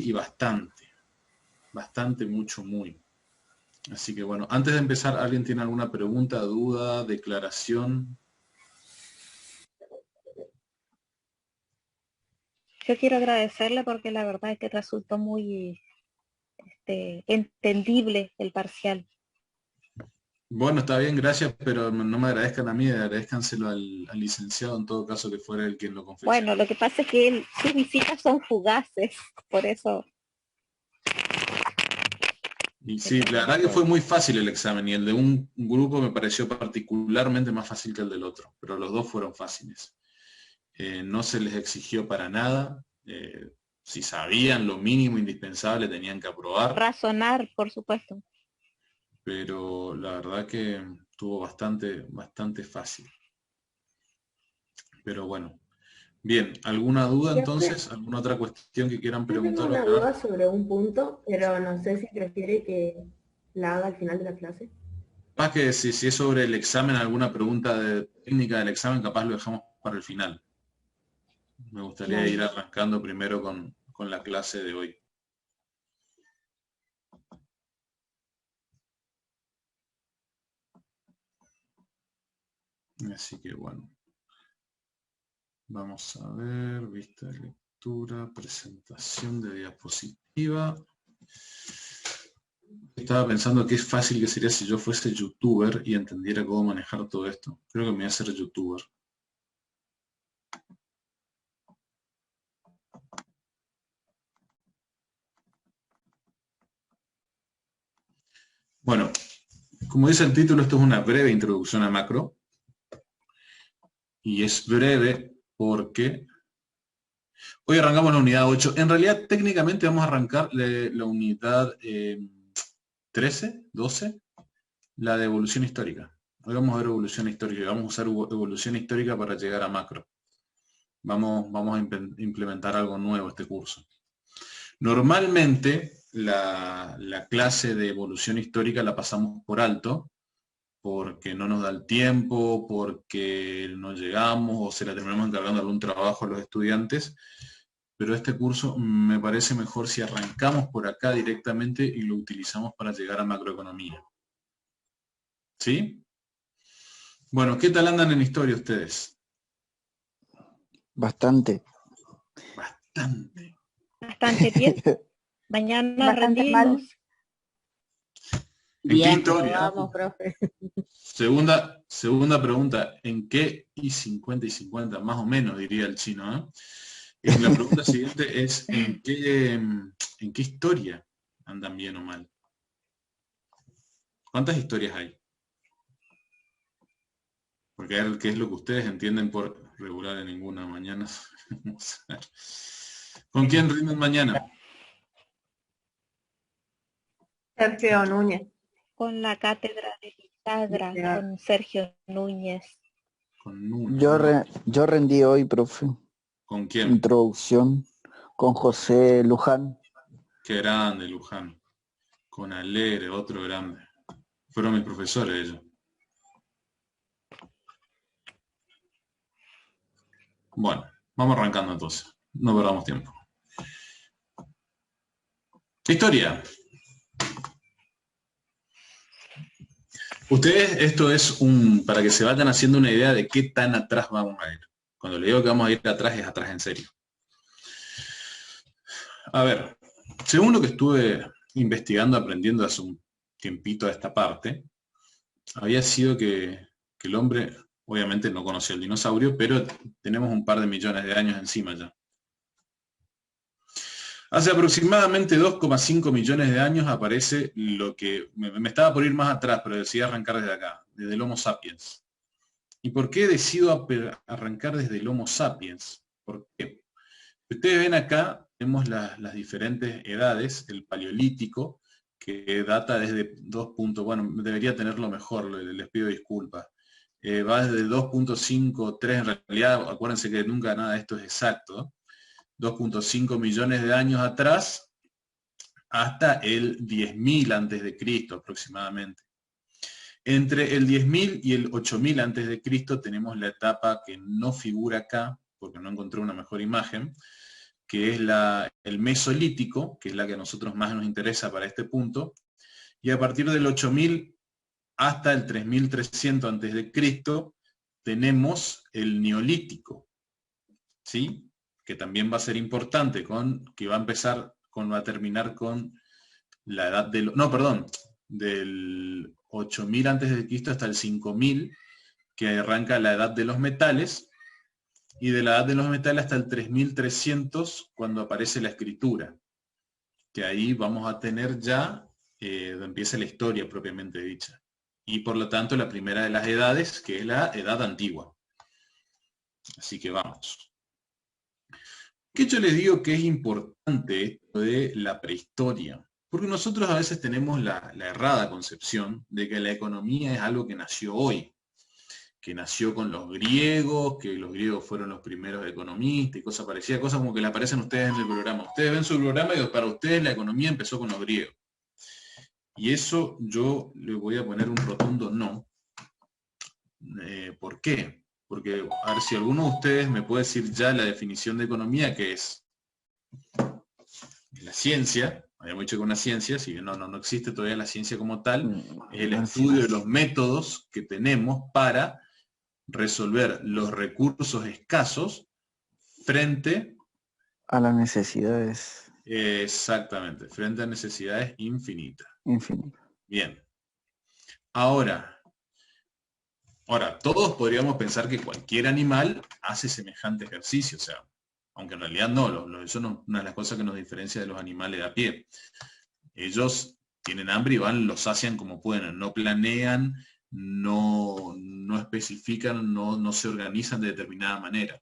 y bastante. Bastante, mucho, muy. Así que bueno, antes de empezar, ¿alguien tiene alguna pregunta, duda, declaración? Yo quiero agradecerle porque la verdad es que resultó muy entendible el parcial. Bueno, está bien, gracias, pero no me agradezcan a mí, agradezcanselo al licenciado en todo caso que fuera el quien lo Bueno, confeccionó. lo que pasa es que sus visitas son fugaces, por eso Y es sí, que la no verdad que fue puedo. muy fácil el examen y el de un grupo me pareció particularmente más fácil que el del otro, pero los dos fueron fáciles. No se les exigió para nada, si sabían lo mínimo indispensable tenían que aprobar, Razonar, por supuesto. pero la verdad que estuvo bastante, bastante fácil. Pero bueno, bien, ¿alguna duda Profe, entonces? ¿Alguna otra cuestión que quieran yo tengo preguntar o una aclarar? duda sobre un punto, pero no sé si prefiere que la haga al final de la clase. Capaz que si es sobre el examen, alguna pregunta de técnica del examen, capaz lo dejamos para el final. Me gustaría ir Dale. arrancando primero con la clase de hoy. Así que bueno, vamos a ver, vista de lectura, presentación de diapositiva. Estaba pensando qué fácil que sería si yo fuese youtuber y entendiera cómo manejar todo esto. Creo que me voy a hacer youtuber. Bueno, como dice el título, esto es una breve introducción a macro. Y es breve porque hoy arrancamos la unidad 8. En realidad, técnicamente vamos a arrancar la unidad 13, 12, la de evolución histórica. Hoy vamos a ver evolución histórica y vamos a usar evolución histórica para llegar a macro. Vamos a implementar algo nuevo este curso. Normalmente, la clase de evolución histórica la pasamos por alto, porque no nos da el tiempo, porque no llegamos o se la terminamos encargando algún trabajo a los estudiantes, pero este curso me parece mejor si arrancamos por acá directamente y lo utilizamos para llegar a macroeconomía. ¿Sí? Bueno, ¿qué tal andan en historia ustedes? Bastante. Bastante. Bastante bien. Mañana Bastante rendimos. mal. ¿En qué Bien, pero historia? vamos, profe. Segunda pregunta, ¿en qué y 50 y 50? Más o menos, diría el chino, ¿eh? La pregunta siguiente es, ¿en qué historia andan bien o mal? ¿Cuántas historias hay? Porque a ver qué es lo que ustedes entienden por regular en ninguna mañana. Vamos a ver. ¿Con quién rinden mañana? Sergio Núñez. Con la cátedra de Pitágoras, con Sergio Núñez. Con Núñez. Yo rendí hoy, profe. ¿Con quién? Introducción con José Luján. Qué grande, Luján. Con Alegre, otro grande. Fueron mis profesores ellos. Bueno, vamos arrancando entonces. No perdamos tiempo. Historia. Ustedes, esto es para que se vayan haciendo una idea de qué tan atrás vamos a ir. Cuando le digo que vamos a ir atrás, es atrás en serio. A ver, según lo que estuve investigando, aprendiendo hace un tiempito a esta parte, había sido que el hombre, obviamente no conoció el dinosaurio, pero tenemos un par de millones de años encima ya. Hace aproximadamente 2,5 millones de años aparece lo que, me estaba por ir más atrás, pero decidí arrancar desde acá, desde el Homo sapiens. ¿Y por qué decido arrancar desde el Homo sapiens? ¿Por qué? Ustedes ven acá, tenemos las diferentes edades, el paleolítico, que data desde 2 puntos, bueno, debería tenerlo mejor, les pido disculpas. Va desde 2,53, en realidad, acuérdense que nunca nada de esto es exacto, 2,5 millones de años atrás, hasta el 10.000 antes de Cristo aproximadamente. Entre el 10.000 y el 8.000 antes de Cristo tenemos la etapa que no figura acá, porque no encontré una mejor imagen, que es el Mesolítico, que es la que a nosotros más nos interesa para este punto, y a partir del 8000 hasta el 3300 a.C. tenemos el Neolítico, ¿sí? Que también va a ser importante, que va a terminar con la edad del... No, perdón, del 8000 a.C. hasta el 5000, que arranca la edad de los metales, y de la edad de los metales hasta el 3300, cuando aparece la escritura, que ahí vamos a tener ya, donde empieza la historia propiamente dicha. Y por lo tanto la primera de las edades, que es la edad antigua. Así que vamos. ¿Qué yo les digo que es importante esto de la prehistoria? Porque nosotros a veces tenemos la errada concepción de que la economía es algo que nació hoy, que nació con los griegos, que los griegos fueron los primeros economistas y cosas parecidas, cosas como que le aparecen a ustedes en el programa. Ustedes ven su programa y para ustedes la economía empezó con los griegos. Y eso yo le voy a poner un rotundo no. ¿Por qué? Porque, a ver si alguno de ustedes me puede decir ya la definición de economía, que es la ciencia. Habíamos dicho que una ciencia, si bien no existe todavía la ciencia como tal, es el estudio de los métodos que tenemos para resolver los recursos escasos frente a las necesidades. Exactamente, frente a necesidades infinitas. Bien. Ahora, todos podríamos pensar que cualquier animal hace semejante ejercicio, o sea, aunque en realidad no, eso no es una de las cosas que nos diferencia de los animales de a pie. Ellos tienen hambre y van, los sacian como pueden, no planean, no especifican, no se organizan de determinada manera.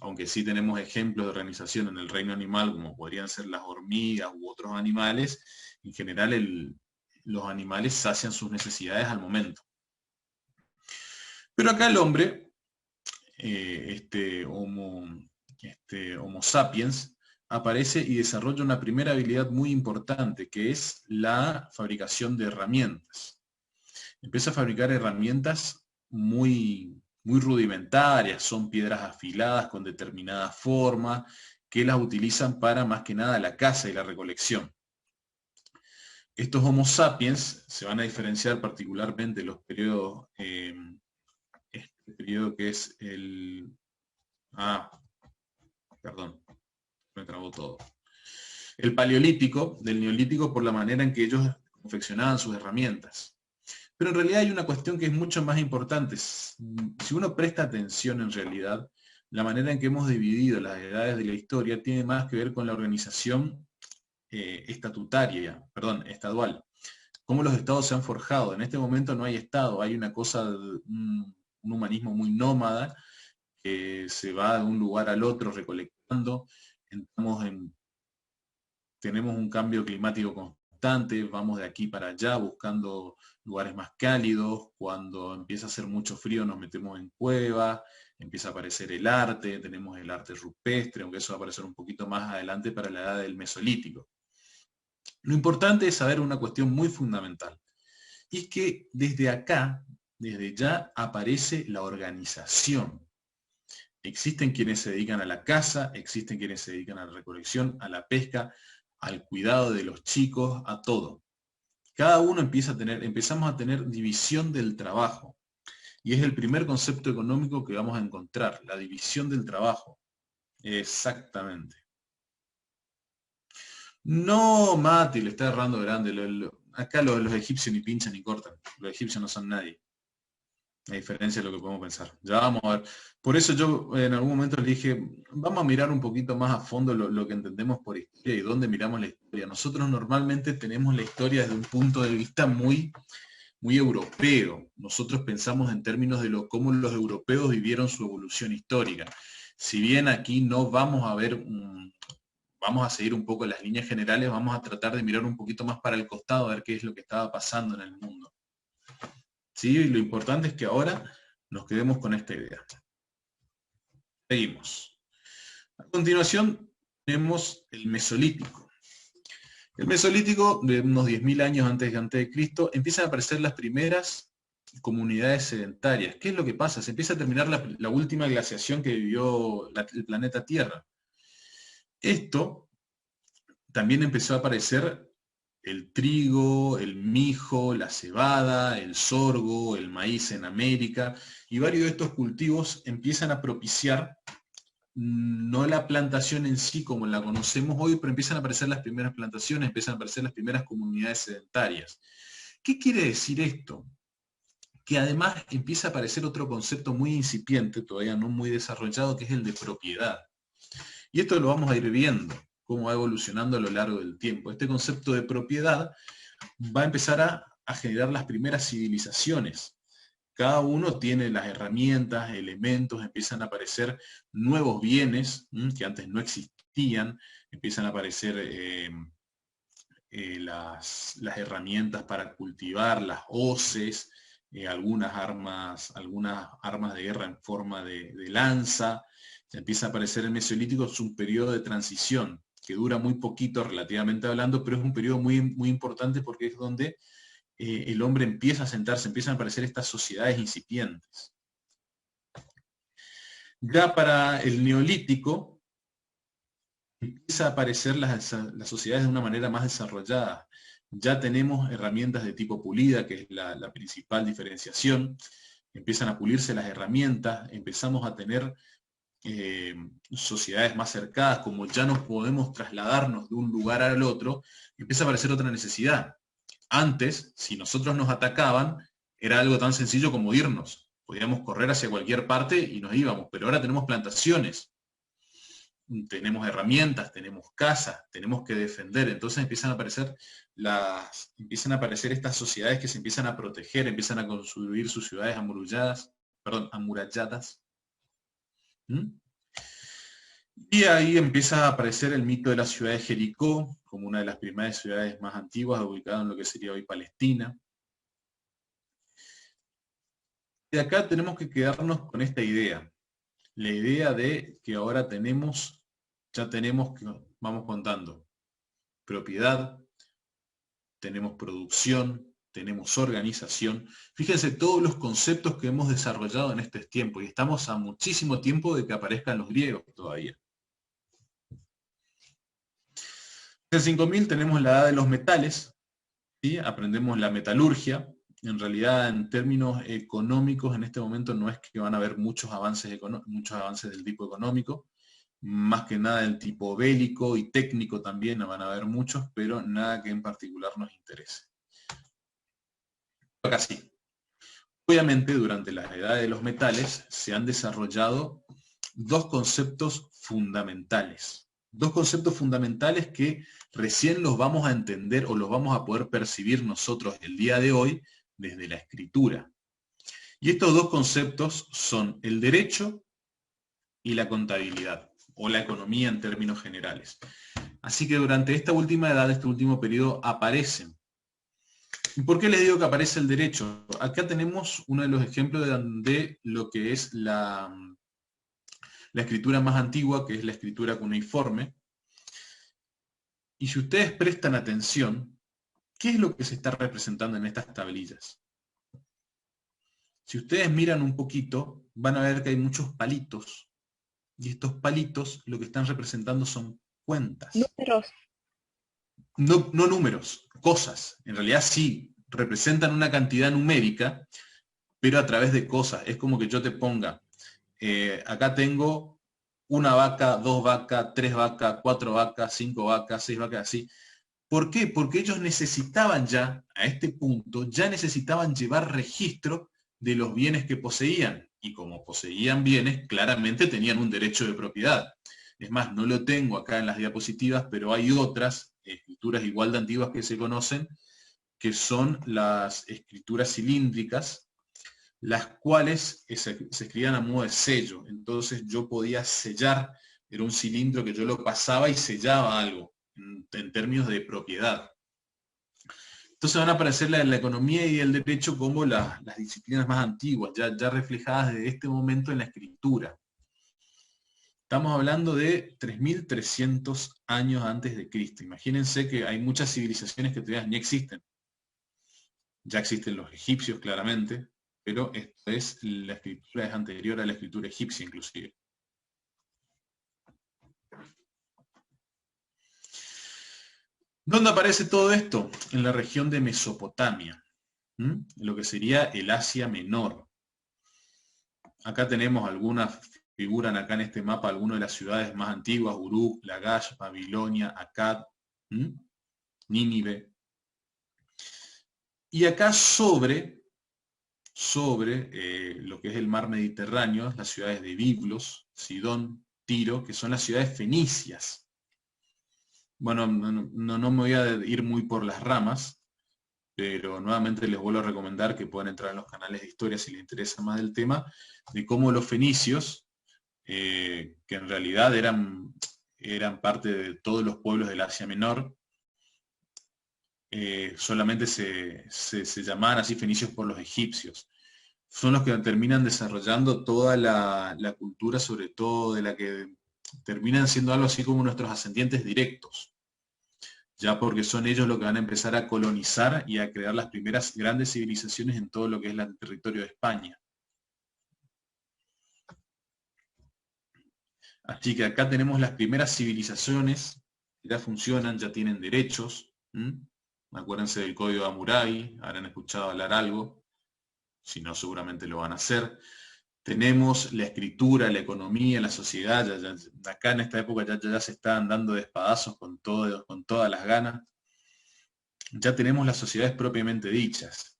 Aunque sí tenemos ejemplos de organización en el reino animal, como podrían ser las hormigas u otros animales, en general los animales sacian sus necesidades al momento. Pero acá el hombre, Homo sapiens, aparece y desarrolla una primera habilidad muy importante, que es la fabricación de herramientas. Empieza a fabricar herramientas muy rudimentarias, son piedras afiladas con determinada forma, que las utilizan para más que nada la caza y la recolección. Estos Homo sapiens se van a diferenciar particularmente en los periodos, este periodo que es el... perdón, me trabó todo. El paleolítico, del neolítico, por la manera en que ellos confeccionaban sus herramientas. Pero en realidad hay una cuestión que es mucho más importante. Si uno presta atención en realidad, la manera en que hemos dividido las edades de la historia tiene más que ver con la organización estadual. Cómo los estados se han forjado. En este momento no hay estado, hay una cosa, un humanismo muy nómada, que se va de un lugar al otro recolectando. Tenemos un cambio climático constante, vamos de aquí para allá buscando lugares más cálidos. Cuando empieza a hacer mucho frío nos metemos en cuevas, empieza a aparecer el arte, tenemos el arte rupestre, aunque eso va a aparecer un poquito más adelante para la edad del Mesolítico. Lo importante es saber una cuestión muy fundamental, y es que desde acá, desde ya, aparece la organización. Existen quienes se dedican a la caza, existen quienes se dedican a la recolección, a la pesca, al cuidado de los chicos, a todo. Cada uno empezamos a tener división del trabajo. Y es el primer concepto económico que vamos a encontrar, la división del trabajo. Exactamente. No, Mati, le está errando grande. Acá los egipcios ni pinchan ni cortan. Los egipcios no son nadie. A diferencia de lo que podemos pensar. Ya vamos a ver. Por eso yo en algún momento le dije, vamos a mirar un poquito más a fondo lo que entendemos por historia y dónde miramos la historia. Nosotros normalmente tenemos la historia desde un punto de vista muy europeo. Nosotros pensamos en términos de cómo los europeos vivieron su evolución histórica. Si bien aquí no vamos a ver, vamos a seguir un poco las líneas generales, vamos a tratar de mirar un poquito más para el costado, a ver qué es lo que estaba pasando en el mundo. ¿Sí? Y lo importante es que ahora nos quedemos con esta idea. Seguimos. A continuación tenemos el Mesolítico. El Mesolítico, de unos 10.000 años antes de Cristo, empiezan a aparecer las primeras comunidades sedentarias. ¿Qué es lo que pasa? Se empieza a terminar la última glaciación que vivió el planeta Tierra. Esto también empezó a aparecer el trigo, el mijo, la cebada, el sorgo, el maíz en América, y varios de estos cultivos empiezan a propiciar no la plantación en sí como la conocemos hoy, pero empiezan a aparecer las primeras plantaciones, empiezan a aparecer las primeras comunidades sedentarias. ¿Qué quiere decir esto? Que además empieza a aparecer otro concepto muy incipiente, todavía no muy desarrollado, que es el de propiedad. Y esto lo vamos a ir viendo, cómo va evolucionando a lo largo del tiempo. Este concepto de propiedad va a empezar a generar las primeras civilizaciones. Cada uno tiene las herramientas, elementos, empiezan a aparecer nuevos bienes que antes no existían, empiezan a aparecer las herramientas para cultivar, las hoces, algunas armas de guerra en forma de lanza. Empieza a aparecer el Mesolítico, es un periodo de transición que dura muy poquito relativamente hablando, pero es un periodo muy, muy importante porque es donde el hombre empieza a sentarse, empiezan a aparecer estas sociedades incipientes. Ya para el Neolítico, empieza a aparecer las sociedades de una manera más desarrollada. Ya tenemos herramientas de tipo pulida, que es la principal diferenciación. Empiezan a pulirse las herramientas, empezamos a tener sociedades más cercadas, como ya no podemos trasladarnos de un lugar al otro, empieza a aparecer otra necesidad. Antes, si nosotros nos atacaban, era algo tan sencillo como irnos. Podíamos correr hacia cualquier parte y nos íbamos, pero ahora tenemos plantaciones, tenemos herramientas, tenemos casas, tenemos que defender. Entonces empiezan a aparecer estas sociedades que se empiezan a proteger, empiezan a construir sus ciudades amuralladas. Y ahí empieza a aparecer el mito de la ciudad de Jericó, como una de las primeras ciudades más antiguas, ubicada en lo que sería hoy Palestina. Y acá tenemos que quedarnos con esta idea. La idea de que ahora vamos contando, propiedad, tenemos producción, tenemos organización. Fíjense todos los conceptos que hemos desarrollado en este tiempo, y estamos a muchísimo tiempo de que aparezcan los griegos todavía. En el 5000 tenemos la edad de los metales, ¿sí? Aprendemos la metalurgia. En realidad, en términos económicos, en este momento no es que van a haber muchos avances del tipo económico, más que nada del tipo bélico y técnico también van a haber muchos, pero nada que en particular nos interese. Acá sí. Obviamente, durante la edad de los metales se han desarrollado dos conceptos fundamentales. Dos conceptos fundamentales que recién los vamos a entender o los vamos a poder percibir nosotros el día de hoy desde la escritura. Y estos dos conceptos son el derecho y la contabilidad, o la economía en términos generales. Así que durante esta última edad, este último periodo, aparecen. ¿Y por qué les digo que aparece el derecho? Acá tenemos uno de los ejemplos de lo que es la escritura más antigua, que es la escritura cuneiforme. Y si ustedes prestan atención, ¿qué es lo que se está representando en estas tablillas? Si ustedes miran un poquito, van a ver que hay muchos palitos. Y estos palitos lo que están representando son cuentas. Números. No números, cosas. En realidad sí, representan una cantidad numérica, pero a través de cosas. Es como que yo te ponga, acá tengo una vaca, 2 vacas, 3 vacas, 4 vacas, 5 vacas, 6 vacas, así. ¿Por qué? Porque ellos necesitaban ya, a este punto, ya necesitaban llevar registro de los bienes que poseían. Y como poseían bienes, claramente tenían un derecho de propiedad. Es más, no lo tengo acá en las diapositivas, pero hay otras escrituras igual de antiguas que se conocen, que son las escrituras cilíndricas, las cuales se escribían a modo de sello. Entonces yo podía sellar, era un cilindro que yo lo pasaba y sellaba algo, en términos de propiedad. Entonces van a aparecer la economía y el derecho como las disciplinas más antiguas, ya reflejadas desde este momento en la escritura. Estamos hablando de 3.300 años antes de Cristo. Imagínense que hay muchas civilizaciones que todavía ni existen. Ya existen los egipcios, claramente, pero la escritura es anterior a la escritura egipcia, inclusive. ¿Dónde aparece todo esto? En la región de Mesopotamia, lo que sería el Asia Menor. Acá tenemos algunas, figuran acá en este mapa algunas de las ciudades más antiguas: Uruk, Lagash, Babilonia, Akkad, Nínive. Y acá sobre lo que es el mar Mediterráneo, las ciudades de Biblos, Sidón, Tiro, que son las ciudades fenicias. Bueno, no me voy a ir muy por las ramas, pero nuevamente les vuelvo a recomendar que puedan entrar en los canales de historia si les interesa más del tema, de cómo los fenicios, que en realidad eran parte de todos los pueblos del Asia Menor, solamente se llamaban así fenicios por los egipcios. Son los que terminan desarrollando toda la cultura, sobre todo de la que terminan siendo algo así como nuestros ascendientes directos, ya porque son ellos los que van a empezar a colonizar y a crear las primeras grandes civilizaciones en todo lo que es el territorio de España. Así que acá tenemos las primeras civilizaciones, que ya funcionan, ya tienen derechos. Acuérdense del Código de Hammurabi, habrán escuchado hablar algo, si no seguramente lo van a hacer. Tenemos la escritura, la economía, la sociedad, acá en esta época ya se están dando de espadazos con todas las ganas. Ya tenemos las sociedades propiamente dichas.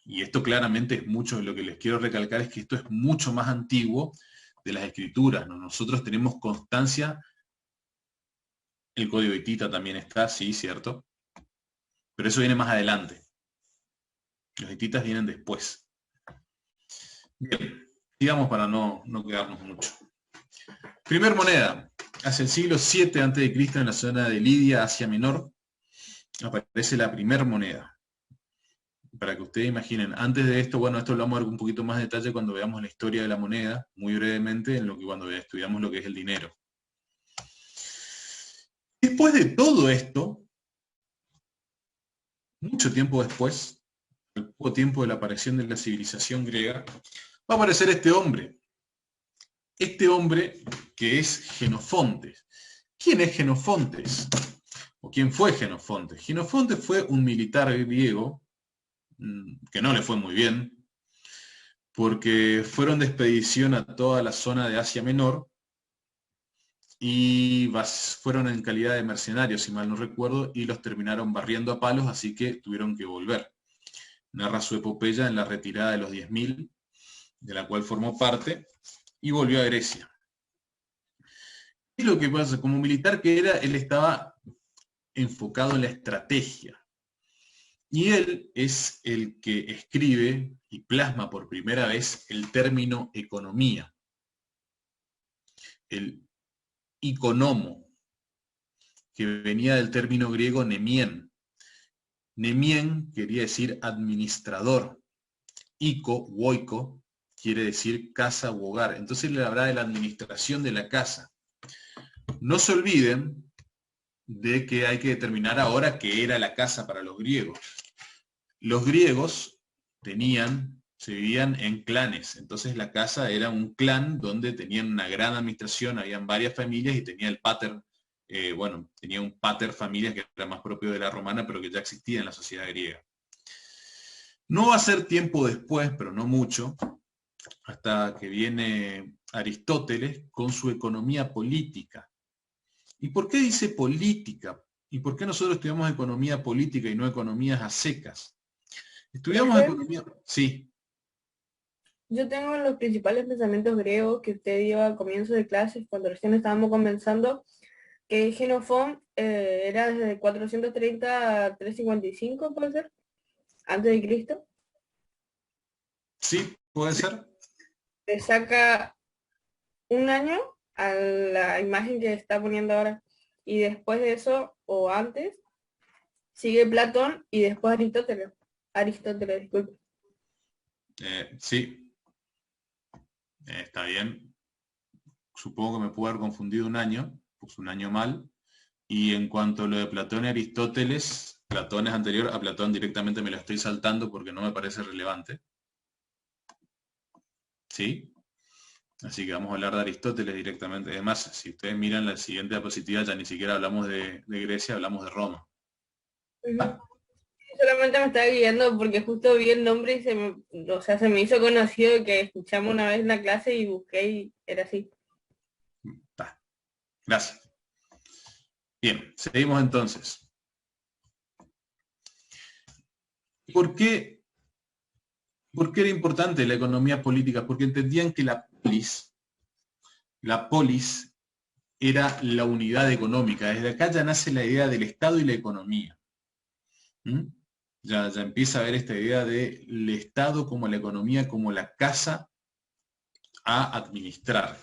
Y esto claramente es mucho, lo que les quiero recalcar es que esto es mucho más antiguo de las escrituras, ¿no? Nosotros tenemos constancia, el código hitita también está, sí, cierto, pero eso viene más adelante. Los hititas vienen después. Bien, sigamos para no quedarnos mucho. Primer moneda, hacia el siglo 7 a.C., en la zona de Lidia, Asia Menor, aparece la primer moneda. Para que ustedes imaginen, antes de esto, bueno, esto lo vamos a ver un poquito más de detalle cuando veamos la historia de la moneda, muy brevemente, cuando estudiamos lo que es el dinero. Después de todo esto, mucho tiempo después, al poco tiempo de la aparición de la civilización griega, va a aparecer este hombre. Este hombre que es Jenofontes. ¿Quién es Jenofontes? ¿O quién fue Jenofontes? Jenofontes fue un militar griego que no le fue muy bien, porque fueron de expedición a toda la zona de Asia Menor y fueron en calidad de mercenarios, si mal no recuerdo, y los terminaron barriendo a palos, así que tuvieron que volver. Narra su epopeya en la retirada de los 10.000, de la cual formó parte, y volvió a Grecia. ¿Qué es lo que pasa? Como militar que era, él estaba enfocado en la estrategia. Y él es el que escribe y plasma por primera vez el término economía. El economo, que venía del término griego nemien. Nemien quería decir administrador. Ico, woiko, quiere decir casa u hogar. Entonces le habla de la administración de la casa. No se olviden de que hay que determinar ahora qué era la casa para los griegos. Los griegos se vivían en clanes, entonces la casa era un clan donde tenían una gran administración, habían varias familias y tenía el pater, tenía un pater familias que era más propio de la romana, pero que ya existía en la sociedad griega. No va a ser tiempo después, pero no mucho, hasta que viene Aristóteles con su economía política. ¿Y por qué dice política? ¿Y por qué nosotros estudiamos economía política y no economías a secas? Estudiamos economía... Sí. Yo tengo los principales pensamientos griegos que usted dio al comienzo de clases, cuando recién estábamos comenzando, que Xenofón era desde 430 a 355, ¿puede ser? Antes de Cristo. Sí, puede ser. Le saca un año a la imagen que está poniendo ahora. Y después de eso, o antes, sigue Platón y después Aristóteles. Aristóteles, disculpe. Sí. Está bien. Supongo que me puedo haber confundido un año, puse un año mal. Y en cuanto a lo de Platón y Aristóteles, Platón es anterior, a Platón directamente me lo estoy saltando porque no me parece relevante. ¿Sí? Así que vamos a hablar de Aristóteles directamente. Además, si ustedes miran la siguiente diapositiva, ya ni siquiera hablamos de Grecia, hablamos de Roma. Ujú. Solamente me estaba guiando porque justo vi el nombre y se me hizo conocido, que escuchamos una vez en la clase y busqué y era así. Está. Gracias. Bien, seguimos entonces. ¿Por qué era importante la economía política? Porque entendían que la polis era la unidad económica. Desde acá ya nace la idea del Estado y la economía. ¿Mm? Ya empieza a haber esta idea del Estado como la economía, como la casa a administrar.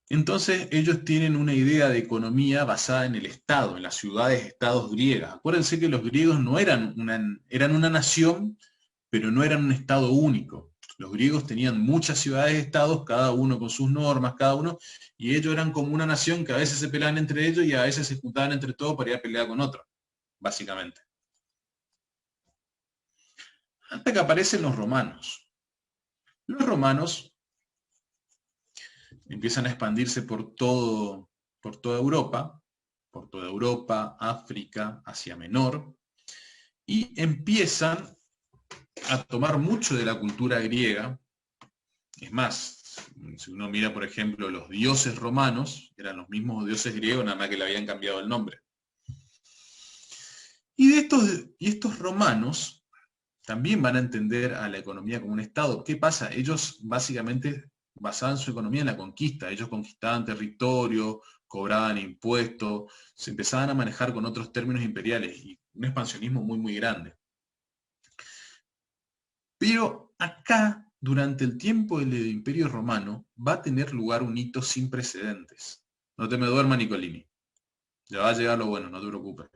Entonces ellos tienen una idea de economía basada en el Estado, en las ciudades-estados griegas. Acuérdense que los griegos no eran una nación, pero no eran un Estado único. Los griegos tenían muchas ciudades-estados, cada uno con sus normas, cada uno, y ellos eran como una nación que a veces se peleaban entre ellos y a veces se juntaban entre todos para ir a pelear con otro, básicamente. Hasta que aparecen los romanos. Los romanos empiezan a expandirse por toda Europa, África, Asia Menor, y empiezan a tomar mucho de la cultura griega. Es más, si uno mira, por ejemplo, los dioses romanos, eran los mismos dioses griegos, nada más que le habían cambiado el nombre. Y estos romanos también van a entender a la economía como un Estado. ¿Qué pasa? Ellos básicamente basaban su economía en la conquista. Ellos conquistaban territorio, cobraban impuestos, se empezaban a manejar con otros términos imperiales y un expansionismo muy, muy grande. Pero acá, durante el tiempo del Imperio Romano, va a tener lugar un hito sin precedentes. No te me duermas, Nicolini. Ya va a llegar lo bueno, no te preocupes.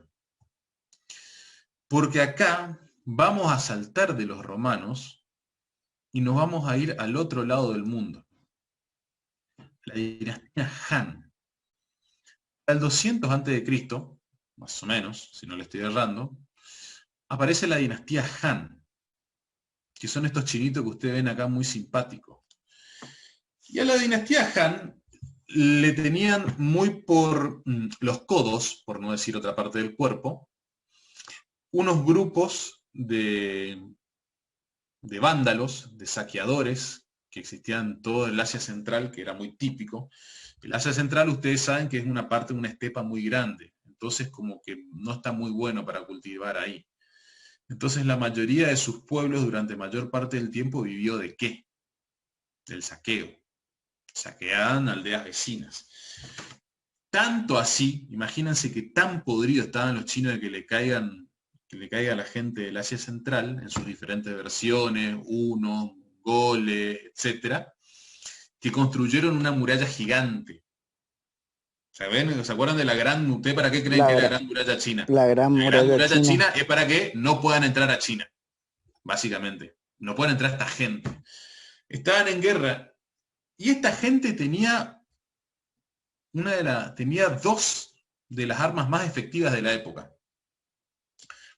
Porque acá vamos a saltar de los romanos y nos vamos a ir al otro lado del mundo. La dinastía Han. Al 200 a.C., más o menos, si no le estoy errando, aparece la dinastía Han, que son estos chinitos que ustedes ven acá muy simpáticos. Y a la dinastía Han le tenían muy por los codos, por no decir otra parte del cuerpo, unos grupos de vándalos, de saqueadores, que existían en todo el Asia Central, que era muy típico. El Asia Central, ustedes saben que es una parte de una estepa muy grande, entonces como que no está muy bueno para cultivar ahí. Entonces la mayoría de sus pueblos durante mayor parte del tiempo vivió ¿de qué? Del saqueo. Saqueaban aldeas vecinas. Tanto así, imagínense que tan podridos estaban los chinos de que le caiga a la gente del Asia Central en sus diferentes versiones, hunos, goles, etcétera, que construyeron una muralla gigante. ¿Saben? ¿Se acuerdan de la Gran Muralla? ¿Para qué creen que es la Gran Muralla China? La Gran Muralla China es para que no puedan entrar a China, básicamente. No pueden entrar esta gente. Estaban en guerra y esta gente tenía dos de las armas más efectivas de la época.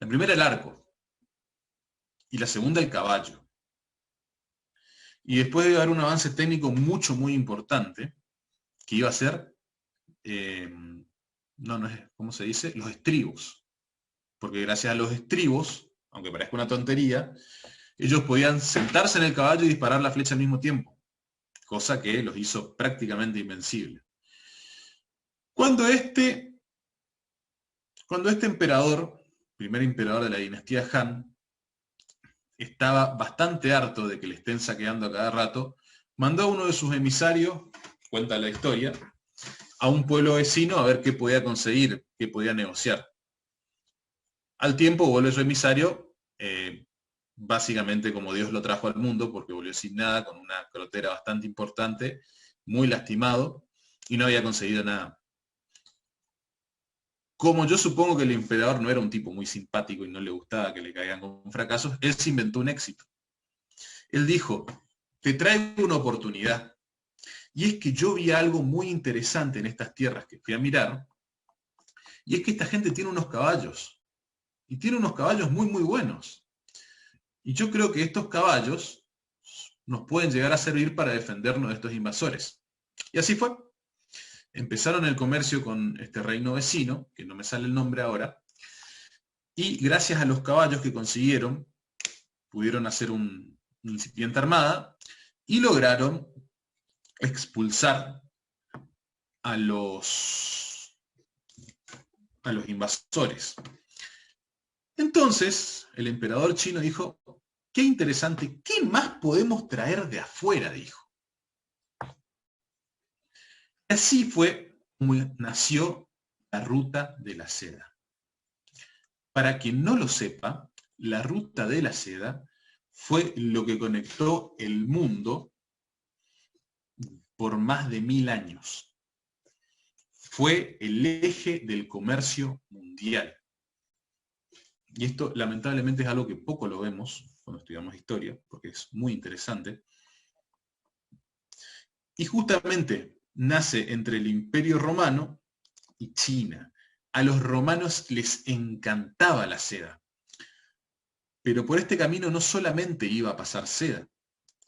La primera el arco y la segunda el caballo. Y después de haber un avance técnico muy importante, que iba a ser, ¿cómo se dice? Los estribos. Porque gracias a los estribos, aunque parezca una tontería, ellos podían sentarse en el caballo y disparar la flecha al mismo tiempo, cosa que los hizo prácticamente invencibles. Cuando este emperador, primer emperador de la dinastía Han, estaba bastante harto de que le estén saqueando a cada rato, mandó a uno de sus emisarios, cuenta la historia, a un pueblo vecino a ver qué podía conseguir, qué podía negociar. Al tiempo vuelve su emisario, básicamente como Dios lo trajo al mundo, porque volvió sin nada, con una crotera bastante importante, muy lastimado, y no había conseguido nada. Como yo supongo que el emperador no era un tipo muy simpático y no le gustaba que le caigan con fracasos, él se inventó un éxito. Él dijo, te traigo una oportunidad. Y es que yo vi algo muy interesante en estas tierras que fui a mirar, y es que esta gente tiene unos caballos, y tiene unos caballos muy buenos. Y yo creo que estos caballos nos pueden llegar a servir para defendernos de estos invasores. Y así fue. Empezaron el comercio con este reino vecino, que no me sale el nombre ahora, y gracias a los caballos que consiguieron, pudieron hacer una incipiente armada y lograron expulsar a los invasores. Entonces, el emperador chino dijo, qué interesante, ¿qué más podemos traer de afuera? Dijo. Así fue como nació la ruta de la seda. Para quien no lo sepa, la ruta de la seda fue lo que conectó el mundo por más de 1000 años. Fue el eje del comercio mundial. Y esto lamentablemente es algo que poco lo vemos cuando estudiamos historia, porque es muy interesante. Y justamente nace entre el Imperio Romano y China. A los romanos les encantaba la seda. Pero por este camino no solamente iba a pasar seda,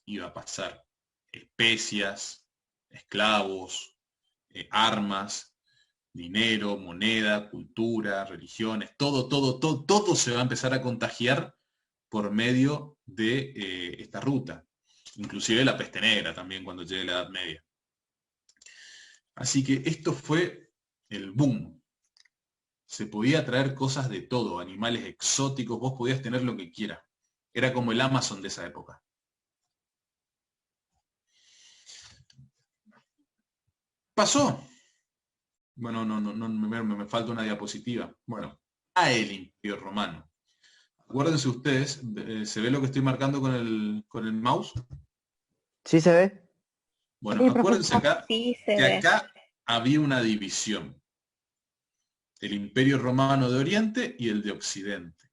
iba a pasar especias, esclavos, armas, dinero, moneda, cultura, religiones, todo se va a empezar a contagiar por medio de esta ruta. Inclusive la peste negra también cuando llegue la Edad Media. Así que esto fue el boom. Se podía traer cosas de todo, animales exóticos, vos podías tener lo que quieras. Era como el Amazon de esa época. Pasó. Bueno, me falta una diapositiva. Bueno, a el Imperio Romano. Acuérdense ustedes, ¿se ve lo que estoy marcando con el mouse? ¿Sí se ve? Bueno, Sí, acuérdense acá Sí, se que ve. acá había una división. El Imperio Romano de Oriente y el de Occidente.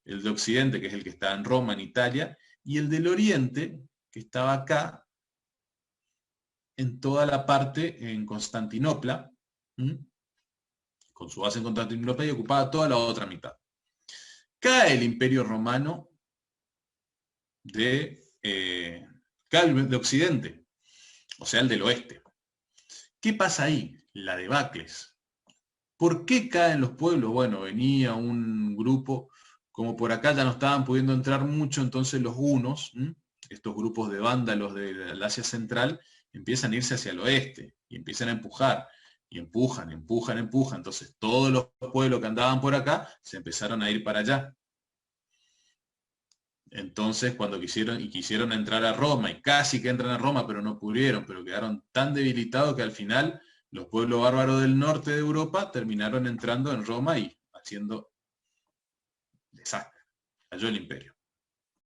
El de Occidente, que es el que está en Roma, en Italia, y el del Oriente, que estaba acá, en toda la parte en Constantinopla, con su base en Constantinopla, y ocupaba toda la otra mitad. Cae el Imperio Romano de Occidente, o sea, el del oeste. ¿Qué pasa ahí? La debacles. ¿Por qué caen los pueblos? Bueno, venía un grupo, como por acá ya no estaban pudiendo entrar mucho, entonces los hunos, estos grupos de vándalos del Asia Central, empiezan a irse hacia el oeste y empiezan a empujar. Y empujan. Entonces todos los pueblos que andaban por acá se empezaron a ir para allá. Entonces cuando quisieron entrar a Roma, y casi que entran a Roma, pero no pudieron, pero quedaron tan debilitados que al final los pueblos bárbaros del norte de Europa terminaron entrando en Roma y haciendo desastre. Cayó el imperio.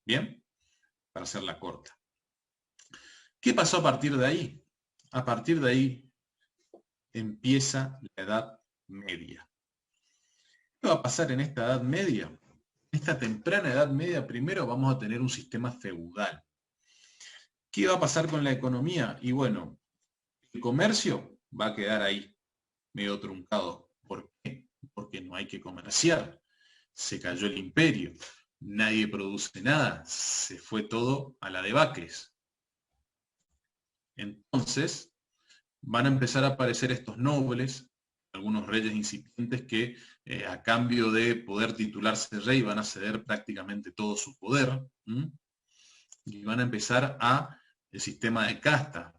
¿Bien? Para hacerla corta. ¿Qué pasó a partir de ahí? A partir de ahí empieza la Edad Media. ¿Qué va a pasar en esta Edad Media? En esta temprana Edad Media, primero vamos a tener un sistema feudal. ¿Qué va a pasar con la economía? Y bueno, el comercio va a quedar ahí, medio truncado. ¿Por qué? Porque no hay que comerciar. Se cayó el imperio. Nadie produce nada. Se fue todo a la debacles. Entonces, van a empezar a aparecer estos nobles, algunos reyes incipientes que a cambio de poder titularse rey van a ceder prácticamente todo su poder, y van a empezar el sistema de casta.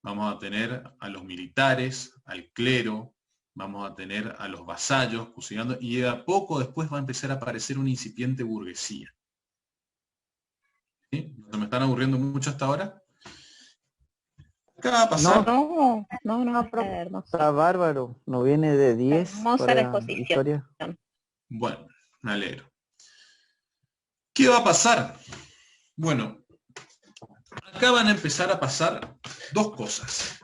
Vamos a tener a los militares, al clero, vamos a tener a los vasallos, cuidando, y a poco después va a empezar a aparecer una incipiente burguesía. ¿Sí? ¿No me están aburriendo mucho hasta ahora? ¿Qué va a pasar? No, Está bárbaro. No viene de 10 hermosa para la exposición. historia. Bueno, me alegro. ¿Qué va a pasar? Bueno, acá van a empezar a pasar dos cosas.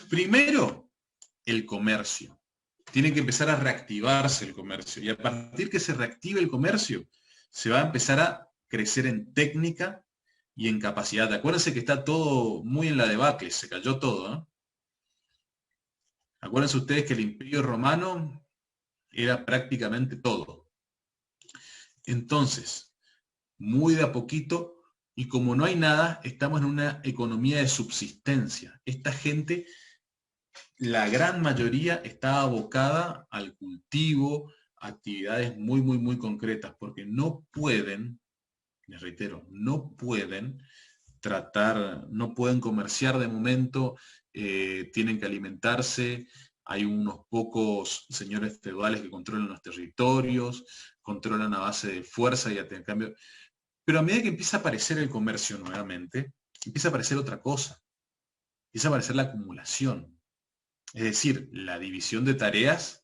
Primero, el comercio. Tiene que empezar a reactivarse el comercio. Y a partir que se reactive el comercio, se va a empezar a crecer en técnica y en capacidad. Acuérdense que está todo muy en la debacle, se cayó todo, ¿no? Acuérdense ustedes que el Imperio Romano era prácticamente todo. Entonces, muy de a poquito Y como no hay nada, estamos en una economía de subsistencia. Esta gente, la gran mayoría, está abocada al cultivo, a actividades muy, muy, muy concretas, porque no pueden, les reitero, no pueden no pueden comerciar de momento, tienen que alimentarse, hay unos pocos señores feudales que controlan los territorios, controlan a base de fuerza y a cambio. Pero a medida que empieza a aparecer el comercio nuevamente, empieza a aparecer otra cosa, empieza a aparecer la acumulación, es decir, la división de tareas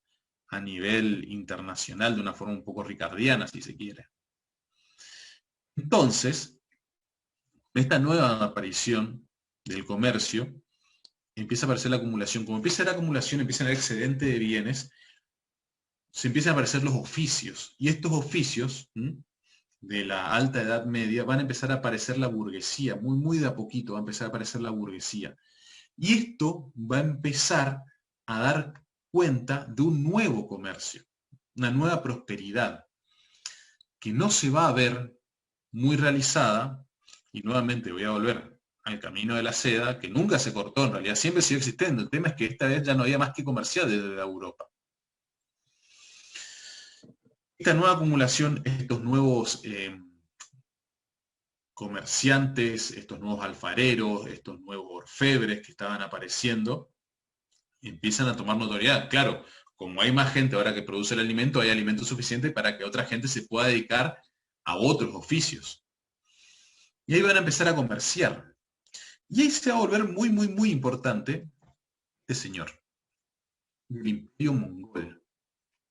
a nivel internacional de una forma un poco ricardiana, si se quiere. Entonces, esta nueva aparición del comercio, empieza a aparecer la acumulación. Como empieza la acumulación, empieza a haber excedente de bienes, se empiezan a aparecer los oficios. Y estos oficios de la alta edad media van a empezar a aparecer la burguesía, muy, muy de a poquito va a empezar a aparecer la burguesía. Y esto va a empezar a dar cuenta de un nuevo comercio, una nueva prosperidad, que no se va a ver muy realizada. Y nuevamente voy a volver al camino de la seda, que nunca se cortó, en realidad siempre siguió existiendo. El tema es que esta vez ya no había más que comerciar desde Europa. Esta nueva acumulación, estos nuevos comerciantes, estos nuevos alfareros, estos nuevos orfebres que estaban apareciendo, empiezan a tomar notoriedad. Claro, como hay más gente ahora que produce el alimento, hay alimento suficiente para que otra gente se pueda dedicar a otros oficios. Y ahí van a empezar a comerciar. Y ahí se va a volver muy, muy, muy importante este señor, el Imperio Mongol.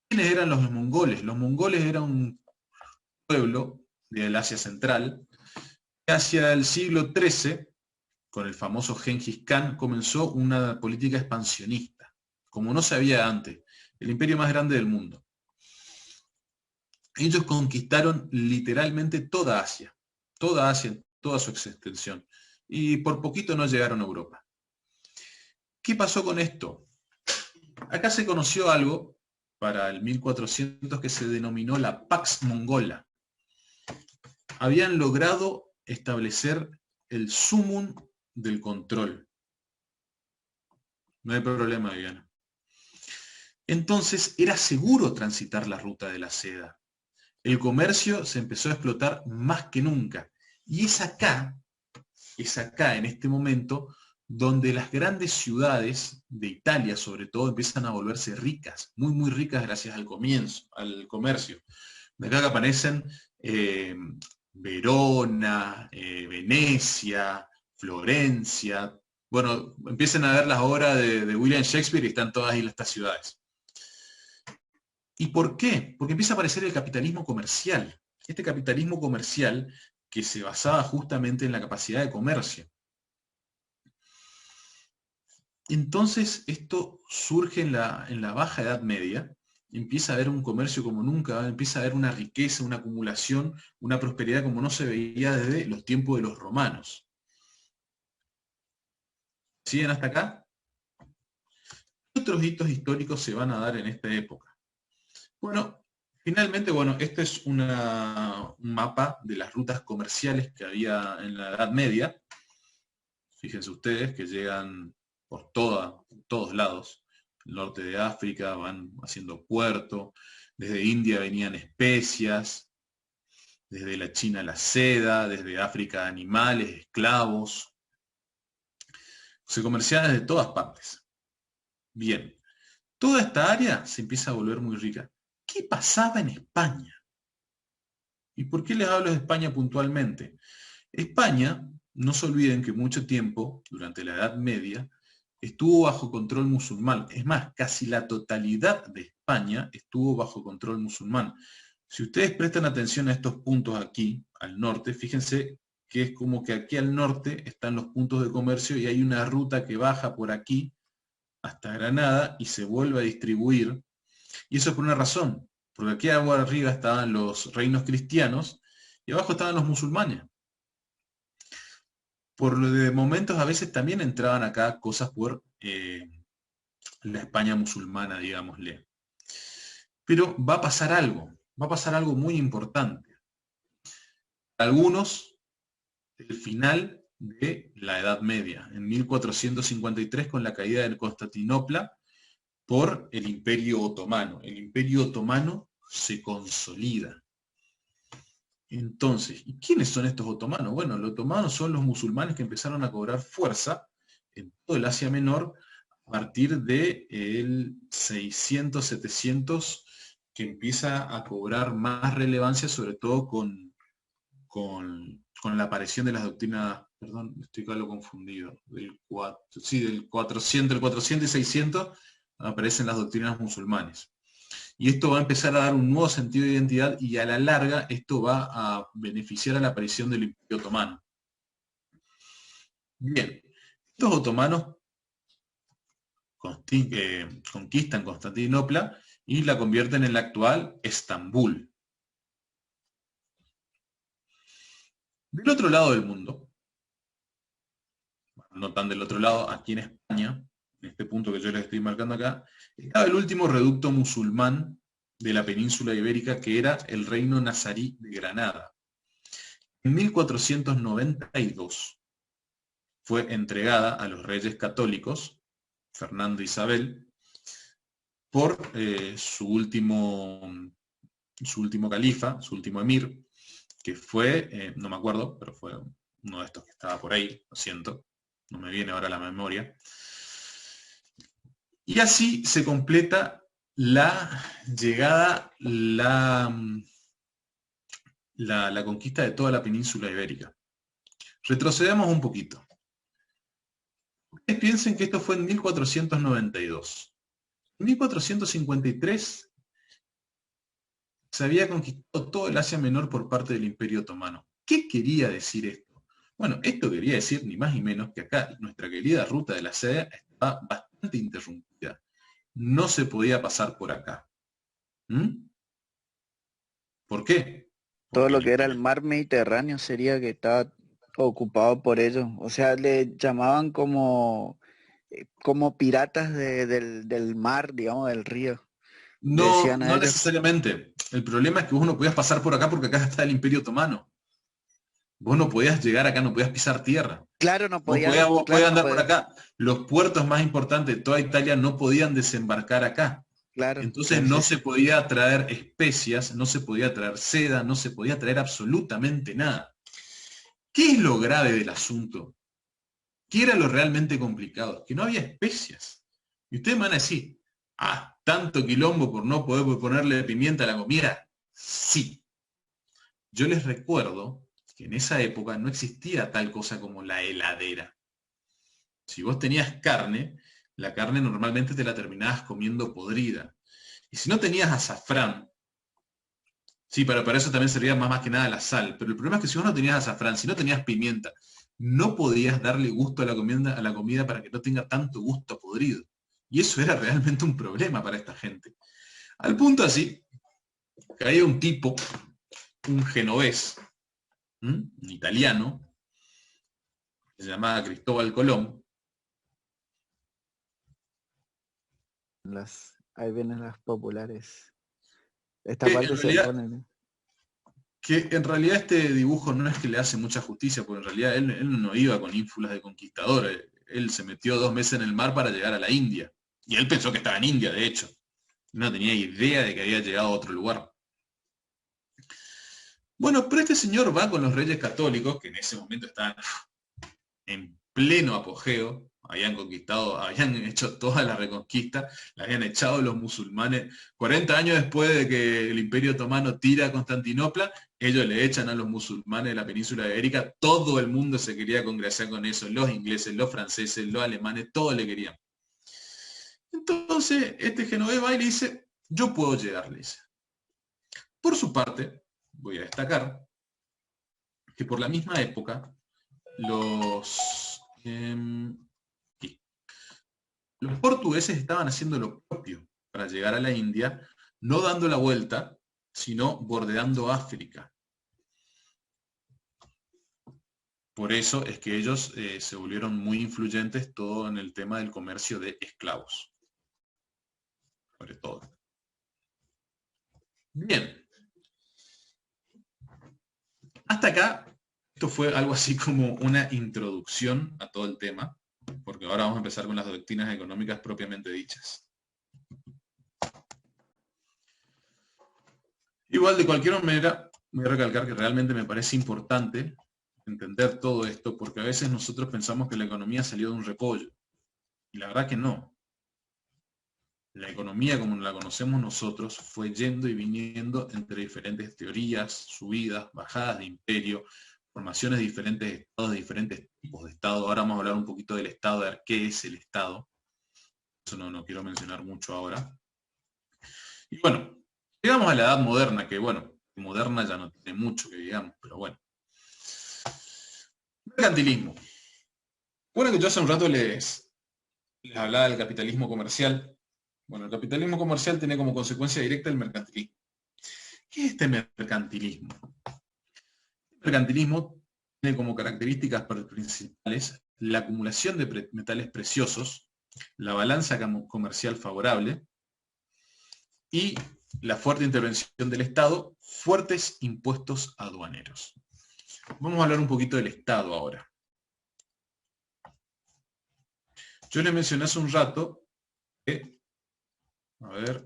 ¿Quiénes eran los mongoles? Los mongoles eran un pueblo del Asia Central que hacia el siglo XIII, con el famoso Gengis Khan, comenzó una política expansionista, como no se había antes, el imperio más grande del mundo. Ellos conquistaron literalmente toda Asia, en toda su extensión, y por poquito no llegaron a Europa. ¿Qué pasó con esto? Acá se conoció algo para el 1400 que se denominó la Pax Mongola. Habían logrado establecer el sumum del control. No hay problema, Viviana. Entonces era seguro transitar la ruta de la seda. El comercio se empezó a explotar más que nunca. Y es acá, en este momento, donde las grandes ciudades de Italia, sobre todo, empiezan a volverse ricas, muy, muy ricas gracias al comercio. De acá que aparecen Verona, Venecia, Florencia. Bueno, empiecen a ver las obras de William Shakespeare y están todas ahí estas ciudades. ¿Y por qué? Porque empieza a aparecer el capitalismo comercial. Este capitalismo comercial que se basaba justamente en la capacidad de comercio. Entonces esto surge en la Baja Edad Media, empieza a haber un comercio como nunca, empieza a haber una riqueza, una acumulación, una prosperidad como no se veía desde los tiempos de los romanos. ¿Siguen hasta acá? ¿Qué otros hitos históricos se van a dar en esta época? Bueno, finalmente, este es un mapa de las rutas comerciales que había en la Edad Media. Fíjense ustedes que llegan por todos lados. El norte de África van haciendo puerto, desde India venían especias, desde la China la seda, desde África animales, esclavos. Se comerciaba desde todas partes. Bien, toda esta área se empieza a volver muy rica. ¿Qué pasaba en España? ¿Y por qué les hablo de España puntualmente? España, no se olviden que mucho tiempo, durante la Edad Media, estuvo bajo control musulmán. Es más, casi la totalidad de España estuvo bajo control musulmán. Si ustedes prestan atención a estos puntos aquí, al norte, fíjense que es como que aquí al norte están los puntos de comercio y hay una ruta que baja por aquí hasta Granada y se vuelve a distribuir. Y eso es por una razón, porque aquí arriba estaban los reinos cristianos y abajo estaban los musulmanes. Por de momentos a veces también entraban acá cosas por la España musulmana, digámosle. Pero va a pasar algo muy importante. Algunos el final de la Edad Media, en 1453, con la caída de Constantinopla por el Imperio Otomano. El Imperio Otomano se consolida. Entonces, ¿y quiénes son estos otomanos? Bueno, los otomanos son los musulmanes que empezaron a cobrar fuerza en todo el Asia Menor a partir del 600, 700, que empieza a cobrar más relevancia, sobre todo con la aparición de las doctrinas, perdón, estoy algo confundido, del 400, el 400 y 600 aparecen las doctrinas musulmanes. Y esto va a empezar a dar un nuevo sentido de identidad y a la larga esto va a beneficiar a la aparición del Imperio Otomano. Bien, estos otomanos conquistan Constantinopla y la convierten en la actual Estambul. Del otro lado del mundo, no tan del otro lado, aquí en España, en este punto que yo les estoy marcando acá, estaba el último reducto musulmán de la península ibérica, que era el reino nazarí de Granada. En 1492 fue entregada a los reyes católicos, Fernando e Isabel, por su último califa, su último emir, que fue, no me acuerdo, pero fue uno de estos que estaba por ahí, lo siento, no me viene ahora a la memoria. Y así se completa la llegada, la conquista de toda la península ibérica. Retrocedamos un poquito. Ustedes piensen que esto fue en 1492. En 1453 se había conquistado todo el Asia Menor por parte del Imperio Otomano. ¿Qué quería decir esto? Bueno, esto quería decir ni más ni menos que acá nuestra querida ruta de la seda estaba bastante interrumpida. No se podía pasar por acá. ¿Por qué? Todo Porque lo el que era el Imperio... mar Mediterráneo sería que estaba ocupado por ellos. O sea, le llamaban como piratas del mar, digamos, del río. Le No, decían a no ellos. necesariamente. El problema es que vos no podías pasar por acá porque acá está el Imperio Otomano. Vos no podías llegar acá, no podías pisar tierra. Claro, no Vos podían, podías claro, no andar por podían, acá. Los puertos más importantes de toda Italia no podían desembarcar acá. claro, Entonces claro, no sí, se sí. podía traer especias, no se podía traer seda, no se podía traer absolutamente nada. ¿Qué es lo grave del asunto? ¿Qué era lo realmente complicado? Que no había especias. Y ustedes me van a decir, tanto quilombo por no poder ponerle pimienta a la comida. Sí. Yo les recuerdo que en esa época no existía tal cosa como la heladera. Si vos tenías carne, la carne normalmente te la terminabas comiendo podrida. Y si no tenías azafrán, sí, para eso también servía más que nada la sal. Pero el problema es que si vos no tenías azafrán, si no tenías pimienta, no podías darle gusto a la comida para que no tenga tanto gusto a podrido. Y eso era realmente un problema para esta gente. Al punto así, que había un tipo, un genovés, un italiano, que se llamaba Cristóbal Colón. Ahí vienen las populares. Esta que en parte se realidad, pone. que en realidad este dibujo no es que le hace mucha justicia, porque en realidad él no iba con ínfulas de conquistador. Él se metió 2 meses en el mar para llegar a la India. Y él pensó que estaba en India, de hecho. No tenía idea de que había llegado a otro lugar. Bueno, pero este señor va con los reyes católicos, que en ese momento estaban en pleno apogeo, habían conquistado, habían hecho toda la reconquista, la habían echado los musulmanes. 40 años después de que el Imperio Otomano tira a Constantinopla, ellos le echan a los musulmanes de la península ibérica, todo el mundo se quería congraciar con eso, los ingleses, los franceses, los alemanes, todos le querían. Entonces, este genovés va y le dice, yo puedo llegar, le dice. Por su parte, voy a destacar que por la misma época, los portugueses estaban haciendo lo propio para llegar a la India, no dando la vuelta, sino bordeando África. Por eso es que ellos se volvieron muy influyentes todo en el tema del comercio de esclavos. Sobre todo. Bien. Hasta acá esto fue algo así como una introducción a todo el tema, porque ahora vamos a empezar con las doctrinas económicas propiamente dichas. Igual, de cualquier manera, voy a recalcar que realmente me parece importante entender todo esto, porque a veces nosotros pensamos que la economía salió de un repollo, y la verdad que no. La economía, como la conocemos nosotros, fue yendo y viniendo entre diferentes teorías, subidas, bajadas de imperio, formaciones de diferentes estados, de diferentes tipos de estado. Ahora vamos a hablar un poquito del estado, de ver qué es el estado. Eso no quiero mencionar mucho ahora. Y bueno, llegamos a la edad moderna, que bueno, moderna ya no tiene mucho que digamos, pero bueno. Mercantilismo. Bueno, que yo hace un rato les hablaba del capitalismo comercial. Bueno, el capitalismo comercial tiene como consecuencia directa el mercantilismo. ¿Qué es este mercantilismo? El mercantilismo tiene como características principales la acumulación de metales preciosos, la balanza comercial favorable y la fuerte intervención del Estado, fuertes impuestos aduaneros. Vamos a hablar un poquito del Estado ahora. Yo les mencioné hace un rato que, a ver,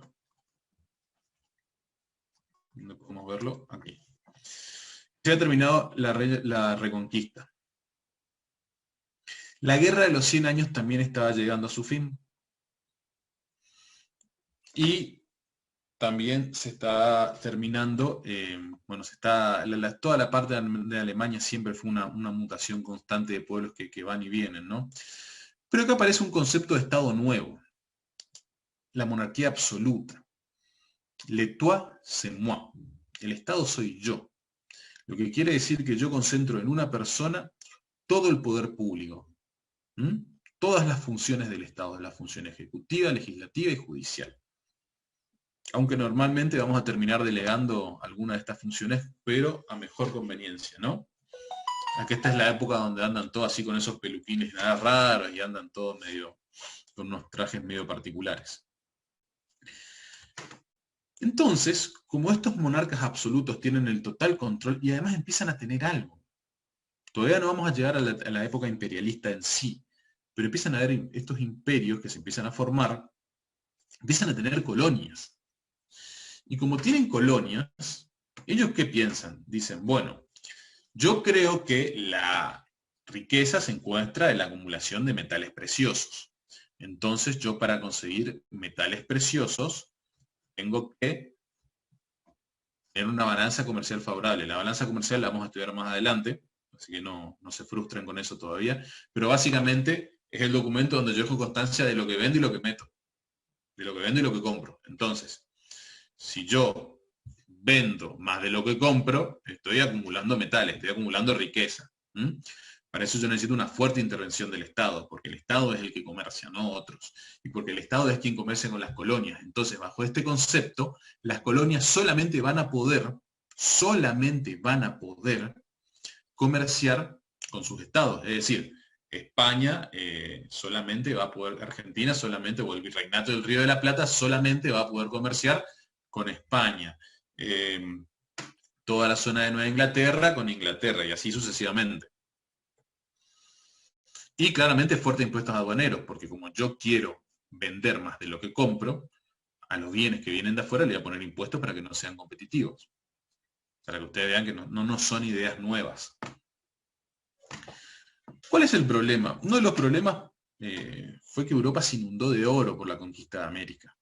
¿dónde podemos verlo? Aquí. Se ha terminado la Reconquista. La Guerra de los 100 años también estaba llegando a su fin. Y también se está terminando, bueno, toda la parte de Alemania siempre fue una mutación constante de pueblos que van y vienen, ¿no? Pero acá aparece un concepto de Estado nuevo, la monarquía absoluta. Le toi, c'est moi. El Estado soy yo. Lo que quiere decir que yo concentro en una persona todo el poder público. Todas las funciones del Estado, la función ejecutiva, legislativa y judicial. Aunque normalmente vamos a terminar delegando algunas de estas funciones, pero a mejor conveniencia, ¿no? Aquí esta es la época donde andan todos así con esos peluquines nada raros y andan todos medio con unos trajes medio particulares. Entonces, como estos monarcas absolutos tienen el total control y además empiezan a tener algo, todavía no vamos a llegar a la época imperialista en sí, pero empiezan a haber estos imperios que se empiezan a formar, empiezan a tener colonias. Y como tienen colonias, ¿ellos qué piensan? Dicen, bueno, yo creo que la riqueza se encuentra en la acumulación de metales preciosos. Entonces yo para conseguir metales preciosos tengo que tener una balanza comercial favorable. La balanza comercial la vamos a estudiar más adelante, así que no se frustren con eso todavía. Pero básicamente es el documento donde yo dejo constancia de lo que vendo y lo que meto. De lo que vendo y lo que compro. Entonces, si yo vendo más de lo que compro, estoy acumulando metales, estoy acumulando riqueza. Para eso yo necesito una fuerte intervención del Estado, porque el Estado es el que comercia, no otros. Y porque el Estado es quien comercia con las colonias. Entonces, bajo este concepto, las colonias solamente van a poder comerciar con sus estados. Es decir, España solamente va a poder, Argentina solamente, o el Virreinato del Río de la Plata solamente va a poder comerciar con España. Toda la zona de Nueva Inglaterra con Inglaterra, y así sucesivamente. Y claramente fuertes impuestos aduaneros, porque como yo quiero vender más de lo que compro, a los bienes que vienen de afuera le voy a poner impuestos para que no sean competitivos. Para que ustedes vean que no son ideas nuevas. ¿Cuál es el problema? Uno de los problemas fue que Europa se inundó de oro por la conquista de América.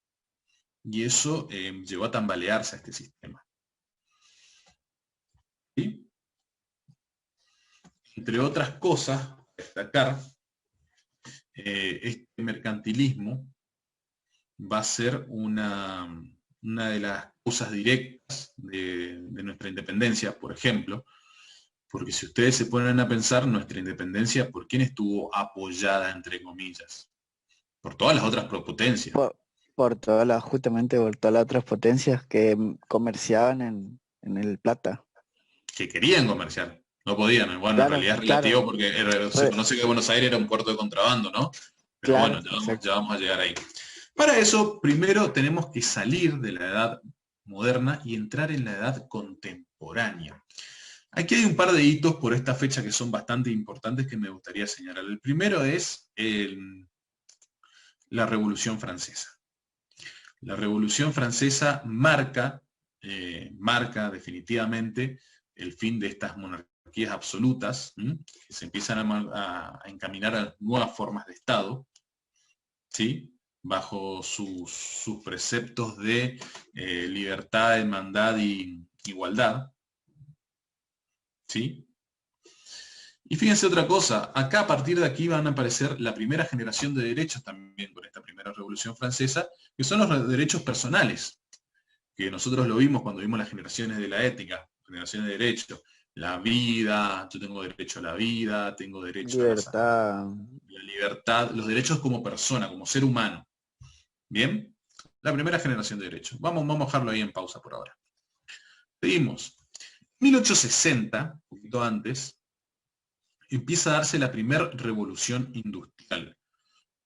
Y eso llevó a tambalearse a este sistema. ¿Sí? Entre otras cosas, destacar, este mercantilismo va a ser una de las causas directas de nuestra independencia, por ejemplo, porque si ustedes se ponen a pensar, nuestra independencia, ¿por quién estuvo apoyada, entre comillas? Por todas las otras potencias. Justamente por todas las otras potencias que comerciaban en el plata. Que querían comerciar, no podían. Bueno, claro, en realidad es relativo, claro. porque se conoce que Buenos Aires era un puerto de contrabando, ¿no? Pero claro, bueno, ya vamos a llegar ahí. Para eso, primero tenemos que salir de la edad moderna y entrar en la edad contemporánea. Aquí hay un par de hitos por esta fecha que son bastante importantes que me gustaría señalar. El primero es la Revolución Francesa. La Revolución Francesa marca definitivamente el fin de estas monarquías absolutas, que se empiezan a encaminar a nuevas formas de Estado, ¿sí? Bajo sus preceptos de libertad, hermandad y igualdad. ¿Sí? Y fíjense otra cosa, acá a partir de aquí van a aparecer la primera generación de derechos también con esta primera Revolución Francesa, que son los derechos personales, que nosotros lo vimos cuando vimos las generaciones de la ética, generaciones de derechos, la vida, yo tengo derecho a la vida, tengo derecho a Libertad. la libertad, los derechos como persona, como ser humano. ¿Bien? La primera generación de derechos. Vamos a dejarlo ahí en pausa por ahora. Seguimos. 1860, un poquito antes, empieza a darse la primera revolución industrial.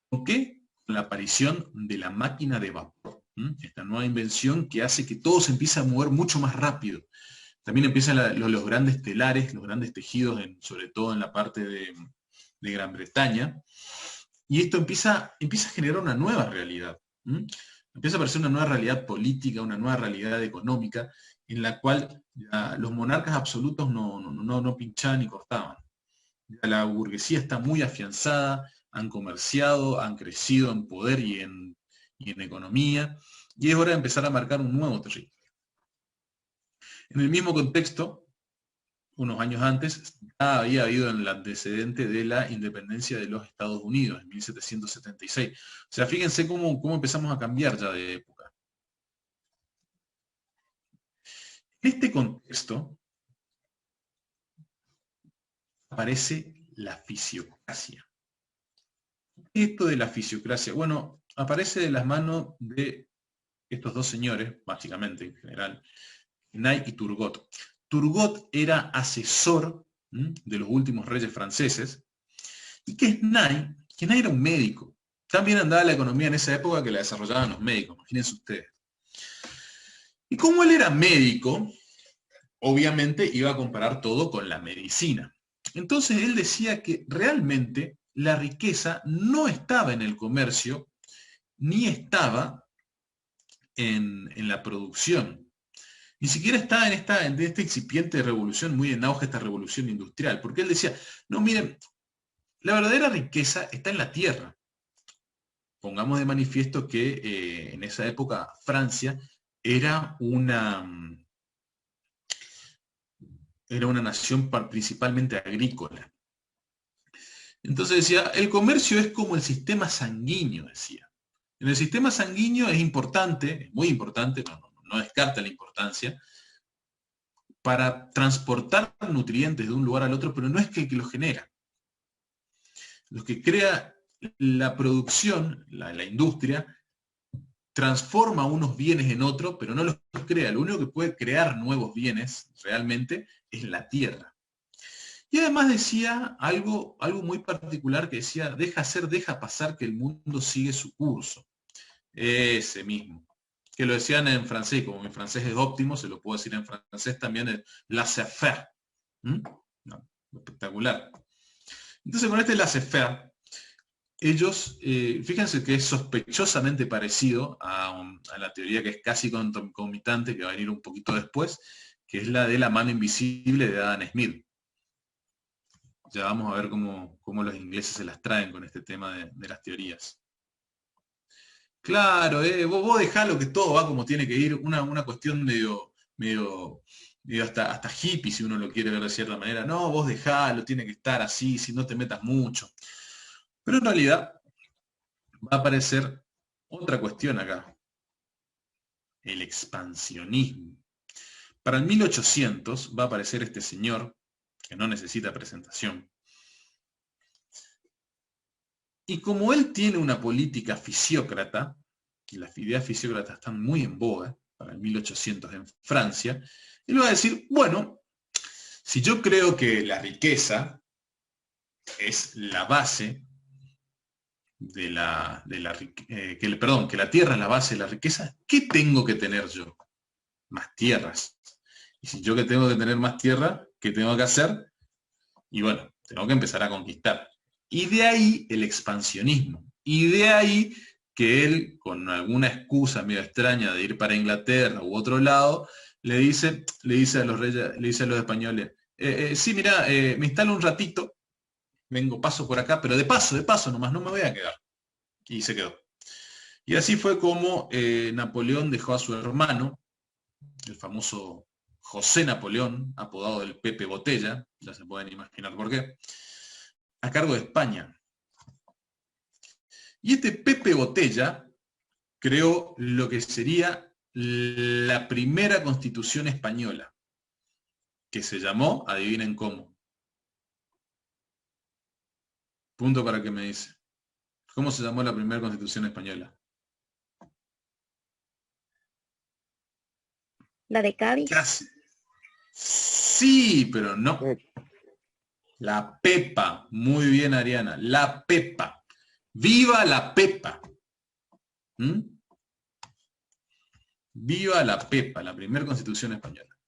¿Con qué? Con la aparición de la máquina de vapor. Esta nueva invención que hace que todo se empiece a mover mucho más rápido. También empiezan los grandes telares, los grandes tejidos, sobre todo en la parte de Gran Bretaña. Y esto empieza a generar una nueva realidad. Empieza a aparecer una nueva realidad política, una nueva realidad económica, en la cual los monarcas absolutos no pinchaban ni cortaban. La burguesía está muy afianzada, han comerciado, han crecido en poder y en economía, y es hora de empezar a marcar un nuevo territorio. En el mismo contexto, unos años antes, ya había habido el antecedente de la independencia de los Estados Unidos, en 1776. O sea, fíjense cómo empezamos a cambiar ya de época. En este contexto aparece la fisiocracia. ¿Qué es esto de la fisiocracia? Bueno, aparece de las manos de estos dos señores, básicamente, en general, Ney y Turgot. Turgot era asesor de los últimos reyes franceses. ¿Y qué es Ney? Que Ney era un médico. También andaba la economía en esa época que la desarrollaban los médicos, imagínense ustedes. Y como él era médico, obviamente iba a comparar todo con la medicina. Entonces él decía que realmente la riqueza no estaba en el comercio, ni estaba en la producción. Ni siquiera estaba en esta incipiente revolución, muy en auge esta revolución industrial, porque él decía, no, miren, la verdadera riqueza está en la tierra. Pongamos de manifiesto que en esa época Francia era una nación principalmente agrícola. Entonces decía, el comercio es como el sistema sanguíneo, decía. En el sistema sanguíneo es importante, es muy importante, no descarta la importancia, para transportar nutrientes de un lugar al otro, pero no es que los genera. Lo que crea la producción, la industria, transforma unos bienes en otros, pero no los crea. Lo único que puede crear nuevos bienes realmente es la tierra. Y además decía algo muy particular que decía, deja hacer, deja pasar que el mundo sigue su curso. Ese mismo. Que lo decían en francés, como mi francés es óptimo, se lo puedo decir en francés también, el laissez-faire. No, espectacular. Entonces con este laissez-faire, ellos, fíjense que es sospechosamente parecido a la teoría que es casi concomitante, que va a venir un poquito después, que es la de la mano invisible de Adam Smith. Ya vamos a ver cómo los ingleses se las traen con este tema de las teorías. Claro, vos dejalo que todo va como tiene que ir, una cuestión medio hasta hippie, si uno lo quiere ver de cierta manera. No, vos dejalo, tiene que estar así, si no te metas mucho. Pero en realidad va a aparecer otra cuestión acá. El expansionismo. Para el 1800 va a aparecer este señor, que no necesita presentación. Y como él tiene una política fisiócrata, y las ideas fisiócratas están muy en boga para el 1800 en Francia, él va a decir, bueno, si yo creo que la riqueza es la base que la tierra es la base de la riqueza, ¿qué tengo que tener yo? Más tierras. Y si yo que tengo que tener más tierra, ¿qué tengo que hacer? Y bueno, tengo que empezar a conquistar. Y de ahí el expansionismo. Y de ahí que él, con alguna excusa medio extraña de ir para Inglaterra u otro lado, le dice a los reyes, le dice a los españoles, sí, mira, me instalo un ratito, vengo, paso por acá, pero de paso nomás, no me voy a quedar. Y se quedó. Y así fue como Napoleón dejó a su hermano, el famoso José Napoleón, apodado el Pepe Botella, ya se pueden imaginar por qué, a cargo de España. Y este Pepe Botella creó lo que sería la primera constitución española, que se llamó, adivinen cómo. Punto para que me dice. ¿Cómo se llamó la primera constitución española? La de Cádiz. Casi. Sí, pero no. La Pepa. Muy bien, Ariana. La Pepa. ¡Viva la Pepa! ¿Mm? ¡Viva la Pepa! La primera constitución española.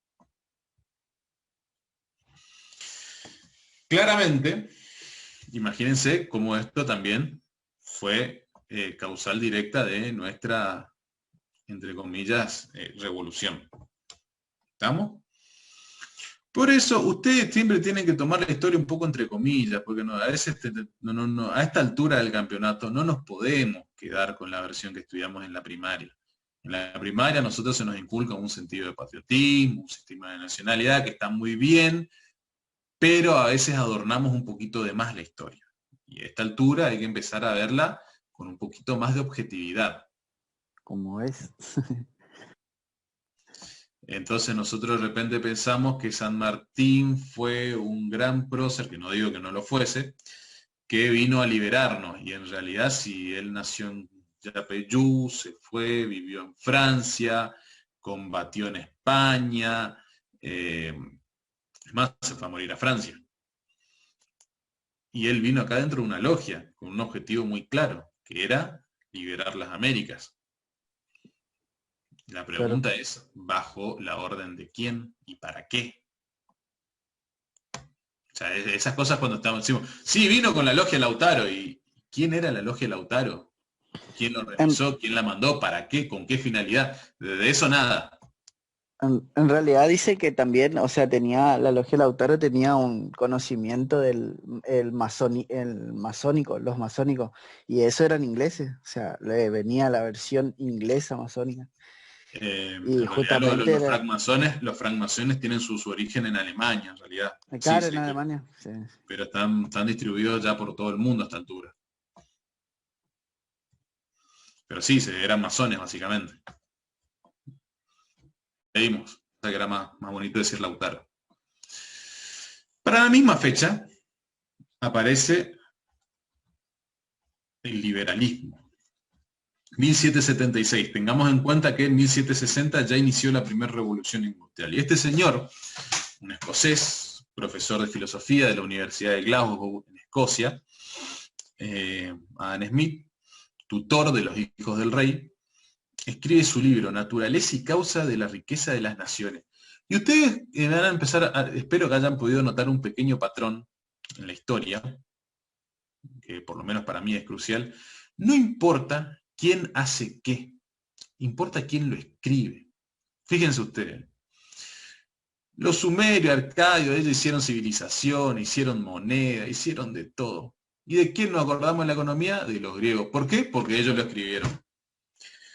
Claramente, imagínense cómo esto también fue causal directa de nuestra, entre comillas, revolución. ¿Estamos? Por eso, ustedes siempre tienen que tomar la historia un poco entre comillas, porque a veces a esta altura del campeonato no nos podemos quedar con la versión que estudiamos en la primaria. En la primaria a nosotros se nos inculca un sentido de patriotismo, un sistema de nacionalidad que está muy bien, pero a veces adornamos un poquito de más la historia. Y a esta altura hay que empezar a verla con un poquito más de objetividad. Como es. Entonces nosotros de repente pensamos que San Martín fue un gran prócer, que no digo que no lo fuese, que vino a liberarnos. Y en realidad si él nació en Yapeyú, se fue, vivió en Francia, combatió en España, es más, se fue a morir a Francia. Y él vino acá dentro de una logia, con un objetivo muy claro, que era liberar las Américas. La pregunta es, ¿bajo la orden de quién y para qué? O sea, esas cosas cuando decimos, sí, vino con la logia Lautaro, ¿y quién era la logia Lautaro? ¿Quién lo organizó? ¿Quién la mandó? ¿Para qué? ¿Con qué finalidad? De eso nada. En realidad dice que también, o sea, la logia Lautaro tenía un conocimiento del masónico, los masónicos, y eso eran ingleses, o sea, le venía la versión inglesa masónica. Y justamente los francmasones tienen su origen en Alemania, en realidad. Claro, sí, en Alemania. Sí. Pero están distribuidos ya por todo el mundo a esta altura. Pero sí, eran masones, básicamente. Leímos, o sea que era más bonito decir Lautaro. Para la misma fecha, aparece el liberalismo. 1776. Tengamos en cuenta que en 1760 ya inició la primera revolución industrial. Y este señor, un escocés, profesor de filosofía de la Universidad de Glasgow, en Escocia, Adam Smith, tutor de los hijos del rey, escribe su libro, Naturaleza y causa de la riqueza de las naciones. Y ustedes van a empezar, espero que hayan podido notar un pequeño patrón en la historia, que por lo menos para mí es crucial. No importa quién hace qué, importa quién lo escribe. Fíjense ustedes. Los sumerios, arcadios, ellos hicieron civilización, hicieron moneda, hicieron de todo. ¿Y de quién nos acordamos en la economía? De los griegos. ¿Por qué? Porque ellos lo escribieron.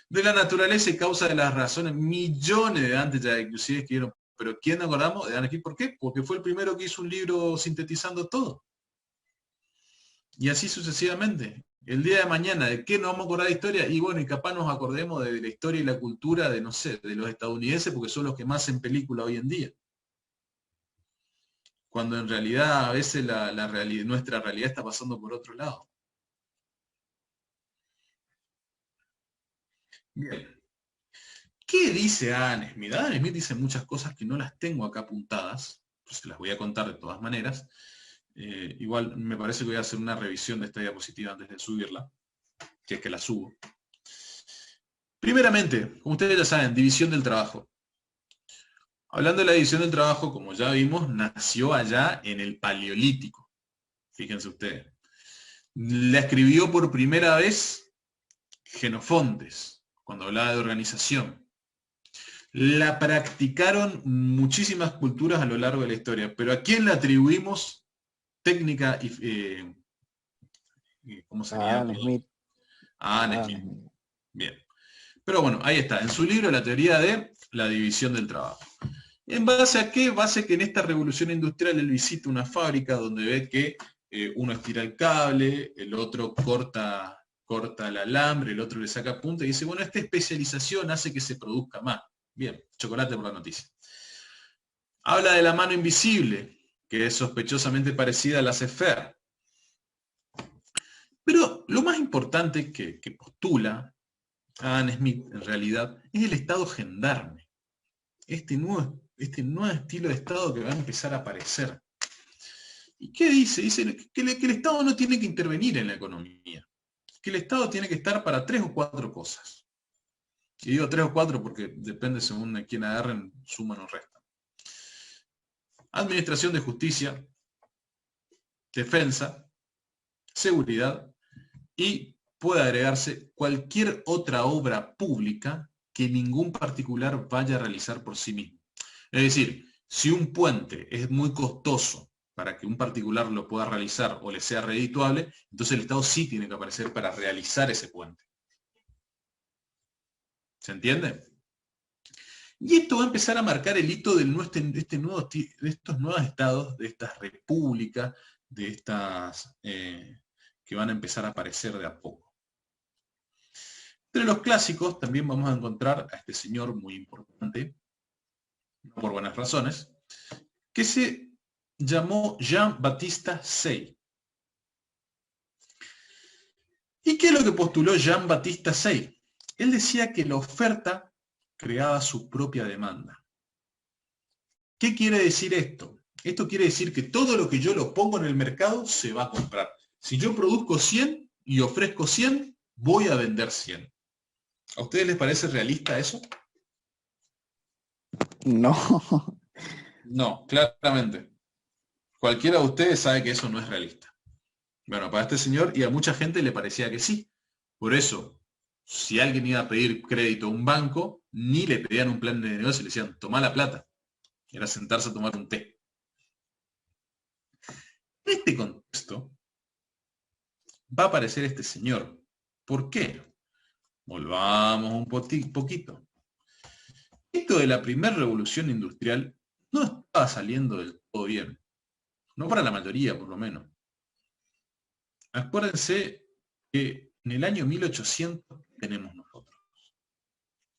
De la naturaleza y causa de las razones, millones de antes ya inclusive escribieron. Pero ¿quién nos acordamos? De Adam Smith. ¿Por qué? Porque fue el primero que hizo un libro sintetizando todo. Y así sucesivamente. El día de mañana, ¿de qué nos vamos a acordar de historia? Y bueno, y capaz nos acordemos de la historia y la cultura de, no sé, de los estadounidenses, porque son los que más hacen película hoy en día. Cuando en realidad a veces nuestra realidad está pasando por otro lado. Bien. ¿Qué dice Adam Smith? Adam Smith dice muchas cosas que no las tengo acá apuntadas, pues se las voy a contar de todas maneras. Igual me parece que voy a hacer una revisión de esta diapositiva antes de subirla, si es que la subo. Primeramente, como ustedes ya saben, división del trabajo. Hablando de la división del trabajo, como ya vimos, nació allá en el Paleolítico. Fíjense ustedes. La escribió por primera vez Jenofontes, cuando hablaba de organización. La practicaron muchísimas culturas a lo largo de la historia, pero ¿a quién le atribuimos técnica y ¿cómo se llama? Adam Smith. Adam Smith. Bien. Pero bueno, ahí está. En su libro La teoría de la división del trabajo. ¿En base a qué? Base que en esta revolución industrial él visita una fábrica donde ve que uno estira el cable, el otro corta el alambre, el otro le saca punta y dice, bueno, esta especialización hace que se produzca más. Bien, chocolate por la noticia. Habla de la mano invisible, que es sospechosamente parecida a la CFR. Pero lo más importante que postula Adam Smith, en realidad, es el Estado gendarme. Este nuevo estilo de Estado que va a empezar a aparecer. ¿Y qué dice? Dice que el Estado no tiene que intervenir en la economía. Que el Estado tiene que estar para 3 o 4 cosas. Y digo 3 o 4 porque depende según a quién agarren, suman o restan. Administración de justicia, defensa, seguridad y puede agregarse cualquier otra obra pública que ningún particular vaya a realizar por sí mismo. Es decir, si un puente es muy costoso para que un particular lo pueda realizar o le sea redituable, entonces el Estado sí tiene que aparecer para realizar ese puente. ¿Se entiende? Y esto va a empezar a marcar el hito de estos nuevos estados, de estas repúblicas, de estas que van a empezar a aparecer de a poco. Entre los clásicos también vamos a encontrar a este señor muy importante, no por buenas razones, que se llamó Jean-Baptiste Say. ¿Y qué es lo que postuló Jean-Baptiste Say? Él decía que la oferta creaba su propia demanda. ¿Qué quiere decir esto? Esto quiere decir que todo lo que yo lo pongo en el mercado se va a comprar. Si yo produzco 100 y ofrezco 100, voy a vender 100. ¿A ustedes les parece realista eso? No. No, claramente. Cualquiera de ustedes sabe que eso no es realista. Bueno, para este señor y a mucha gente le parecía que sí. Por eso, si alguien iba a pedir crédito a un banco, ni le pedían un plan de negocio, le decían, toma la plata. Era sentarse a tomar un té. En este contexto, va a aparecer este señor. ¿Por qué? Volvamos un poquito. Esto de la primera revolución industrial no estaba saliendo del todo bien. No para la mayoría, por lo menos. Acuérdense que en el año 1800 tenemos nosotros.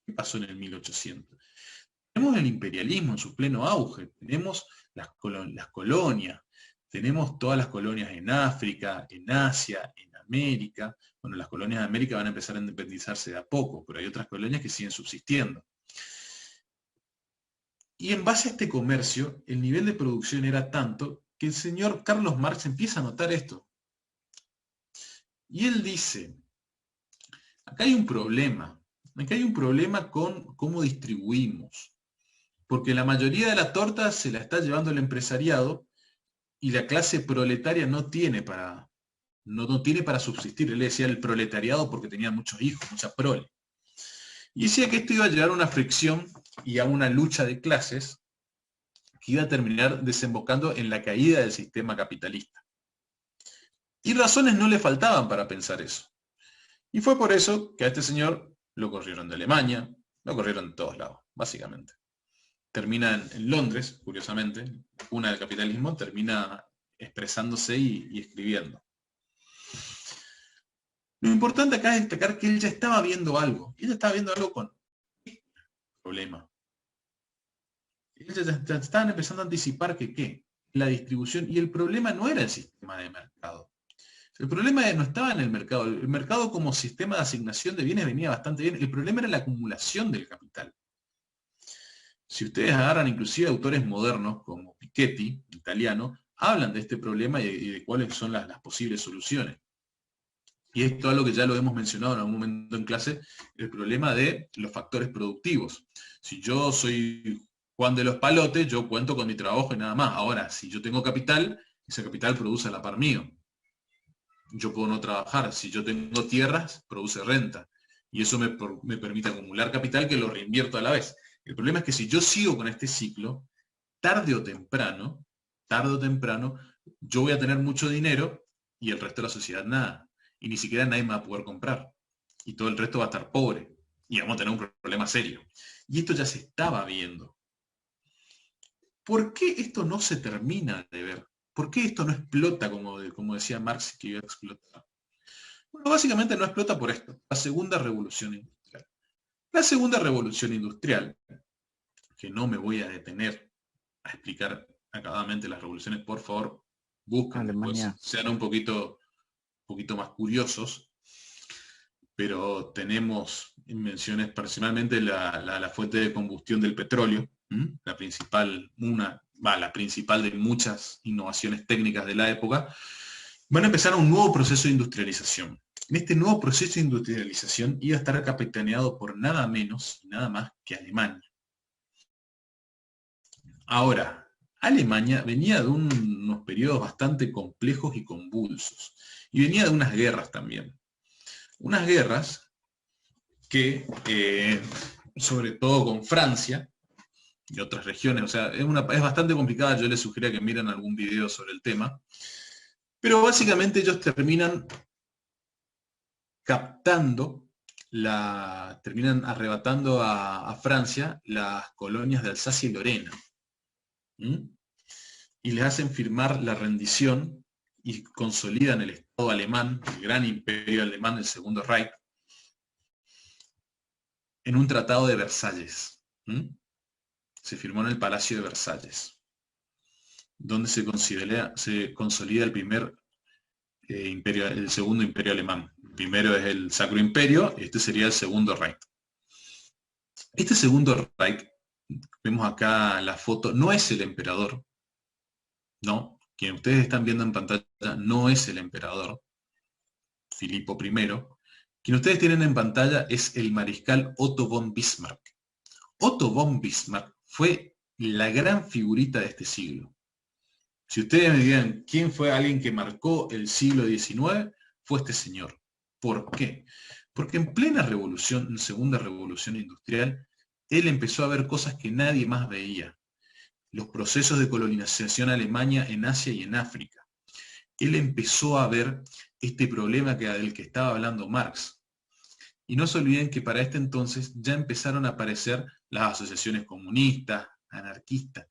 ¿Qué pasó en el 1800? Tenemos el imperialismo en su pleno auge, tenemos las colonias, tenemos todas las colonias en África, en Asia, en América. Bueno, las colonias de América van a empezar a independizarse de a poco, pero hay otras colonias que siguen subsistiendo. Y en base a este comercio, el nivel de producción era tanto que el señor Carlos Marx empieza a notar esto. Y él dice, acá hay un problema con cómo distribuimos. Porque la mayoría de la torta se la está llevando el empresariado y la clase proletaria no tiene para subsistir. Él decía el proletariado porque tenía muchos hijos, mucha prole. Y decía que esto iba a llevar a una fricción y a una lucha de clases que iba a terminar desembocando en la caída del sistema capitalista. Y razones no le faltaban para pensar eso. Y fue por eso que a este señor lo corrieron de Alemania, lo corrieron de todos lados, básicamente. Termina en Londres, curiosamente, cuna del capitalismo, termina expresándose y escribiendo. Lo importante acá es destacar que él ya estaba viendo algo. Él ya estaba viendo algo con este problema. Ellos ya estaban empezando a anticipar que ¿qué? La distribución. Y el problema no era el sistema de mercado. El problema no estaba en el mercado. El mercado como sistema de asignación de bienes venía bastante bien. El problema era la acumulación del capital. Si ustedes agarran inclusive autores modernos como Piketty, italiano, hablan de este problema y de cuáles son las posibles soluciones. Y esto es algo que ya lo hemos mencionado en algún momento en clase, el problema de los factores productivos. Si yo soy Juan de los Palotes, yo cuento con mi trabajo y nada más. Ahora, si yo tengo capital, ese capital produce a la par mío. Yo puedo no trabajar. Si yo tengo tierras, produce renta. Y eso me permite acumular capital que lo reinvierto a la vez. El problema es que si yo sigo con este ciclo, tarde o temprano, yo voy a tener mucho dinero y el resto de la sociedad nada. Y ni siquiera nadie me va a poder comprar. Y todo el resto va a estar pobre. Y vamos a tener un problema serio. Y esto ya se estaba viendo. ¿Por qué esto no se termina de ver? ¿Por qué esto no explota como decía Marx que iba a explotar? Bueno, básicamente no explota por esto, la segunda revolución industrial. La segunda revolución industrial, que no me voy a detener a explicar acabadamente las revoluciones, por favor, busquen Alemania. después, sean un poquito más curiosos, pero tenemos invenciones, personalmente la fuente de combustión del petróleo, la principal de muchas innovaciones técnicas de la época, van a empezar un nuevo proceso de industrialización. En este nuevo proceso de industrialización iba a estar capitaneado por nada menos y nada más que Alemania. Ahora, Alemania venía de unos periodos bastante complejos y convulsos, y venía de unas guerras también. Unas guerras que, sobre todo con Francia y otras regiones, o sea, es bastante complicada, yo les sugiero que miren algún video sobre el tema, pero básicamente ellos terminan terminan arrebatando a Francia las colonias de Alsacia y Lorena. Y les hacen firmar la rendición y consolidan el Estado alemán, el gran imperio alemán, el Segundo Reich, en un tratado de Versalles. Se firmó en el Palacio de Versalles, donde se consolida el primer imperio, el segundo imperio alemán. El primero es el Sacro Imperio, y este sería el Segundo Reich. Este Segundo Reich, vemos acá la foto, no es el emperador, no, quien ustedes están viendo en pantalla no es el emperador, Filipo I. Quien ustedes tienen en pantalla es el mariscal Otto von Bismarck. Otto von Bismarck fue la gran figurita de este siglo. Si ustedes me digan quién fue alguien que marcó el siglo XIX, fue este señor. ¿Por qué? Porque en plena revolución, en segunda revolución industrial, él empezó a ver cosas que nadie más veía. Los procesos de colonización alemana en Asia y en África. Él empezó a ver este problema del que estaba hablando Marx. Y no se olviden que para este entonces ya empezaron a aparecer las asociaciones comunistas, anarquistas.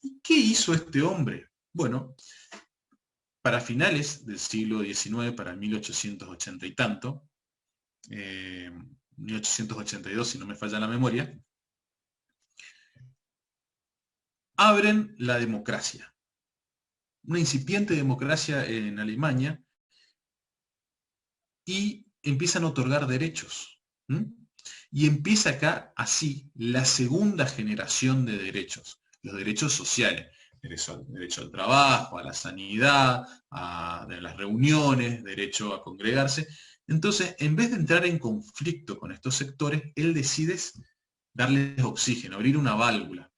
¿Y qué hizo este hombre? Bueno, para finales del siglo XIX, para 1880 y tanto, 1882 si no me falla la memoria, abren la democracia. Una incipiente democracia en Alemania y empiezan a otorgar derechos. Y empieza acá, así, la segunda generación de derechos, los derechos sociales. Derecho al trabajo, a la sanidad, a las reuniones, derecho a congregarse. Entonces, en vez de entrar en conflicto con estos sectores, él decide darles oxígeno, abrir una válvula.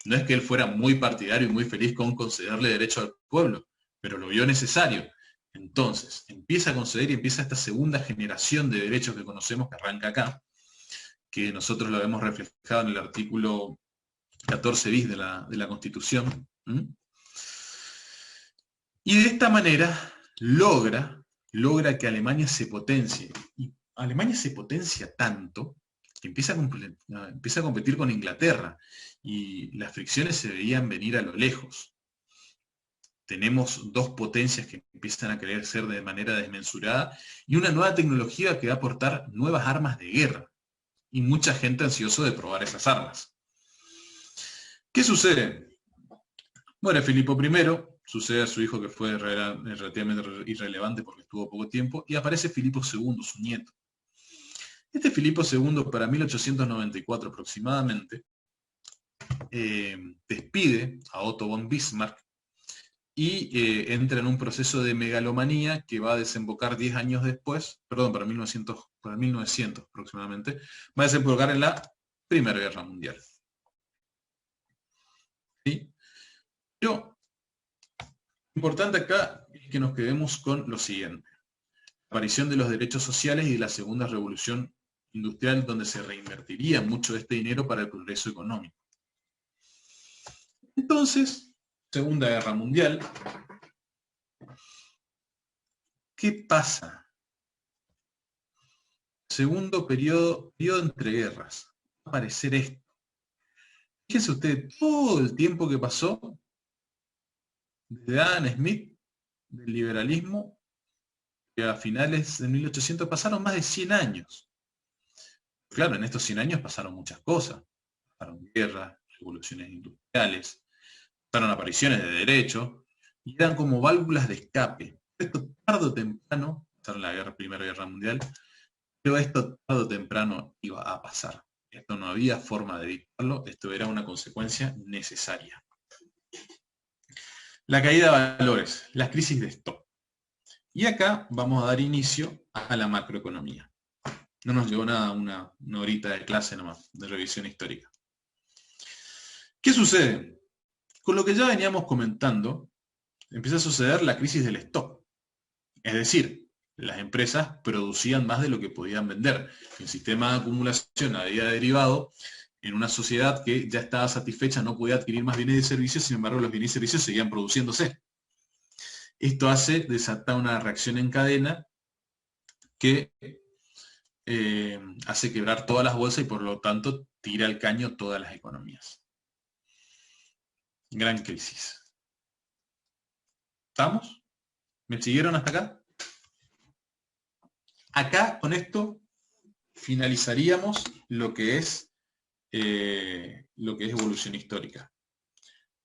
No es que él fuera muy partidario y muy feliz con concederle derecho al pueblo, pero lo vio necesario. Entonces, empieza a conceder y empieza esta segunda generación de derechos que conocemos, que arranca acá, que nosotros lo vemos reflejado en el artículo 14 bis de la Constitución. Y de esta manera logra que Alemania se potencie. Y Alemania se potencia tanto que empieza a competir con Inglaterra. Y las fricciones se veían venir a lo lejos. Tenemos dos potencias que empiezan a crecer de manera desmesurada y una nueva tecnología que va a aportar nuevas armas de guerra. Y mucha gente ansiosa de probar esas armas. ¿Qué sucede? Muere Filipo I, sucede a su hijo que fue relativamente irrelevante porque estuvo poco tiempo, y aparece Filipo II, su nieto. Este Filipo II, para 1894 aproximadamente, despide a Otto von Bismarck y entra en un proceso de megalomanía que va a desembocar 10 años después, perdón, para 1900 aproximadamente, va a desembocar en la Primera Guerra Mundial. importante acá es que nos quedemos con lo siguiente. Aparición de los derechos sociales y la segunda revolución industrial, donde se reinvertiría mucho de este dinero para el progreso económico. Entonces, Segunda Guerra Mundial. ¿Qué pasa? Segundo periodo entre guerras. Va a aparecer esto. Fíjense ustedes todo el tiempo que pasó desde Adam Smith, del liberalismo, que a finales de 1800 pasaron más de 100 años. Claro, en estos 100 años pasaron muchas cosas. Pasaron guerras, revoluciones industriales, pasaron apariciones de derechos, y eran como válvulas de escape. Esto tarde o temprano, pasaron la Primera Guerra Mundial, pero esto tarde o temprano iba a pasar. Esto no había forma de evitarlo, esto era una consecuencia necesaria. La caída de valores, las crisis de stock. Y acá vamos a dar inicio a la macroeconomía. No nos llevó nada una horita de clase nomás, de revisión histórica. ¿Qué sucede? Con lo que ya veníamos comentando, empieza a suceder la crisis del stock. Es decir, las empresas producían más de lo que podían vender. El sistema de acumulación había derivado en una sociedad que ya estaba satisfecha, no podía adquirir más bienes y servicios, sin embargo los bienes y servicios seguían produciéndose. Esto hace desatar una reacción en cadena que hace quebrar todas las bolsas y por lo tanto tira al caño todas las economías. Gran crisis. ¿Estamos? ¿Me siguieron hasta acá? Acá, con esto, finalizaríamos lo que es evolución histórica.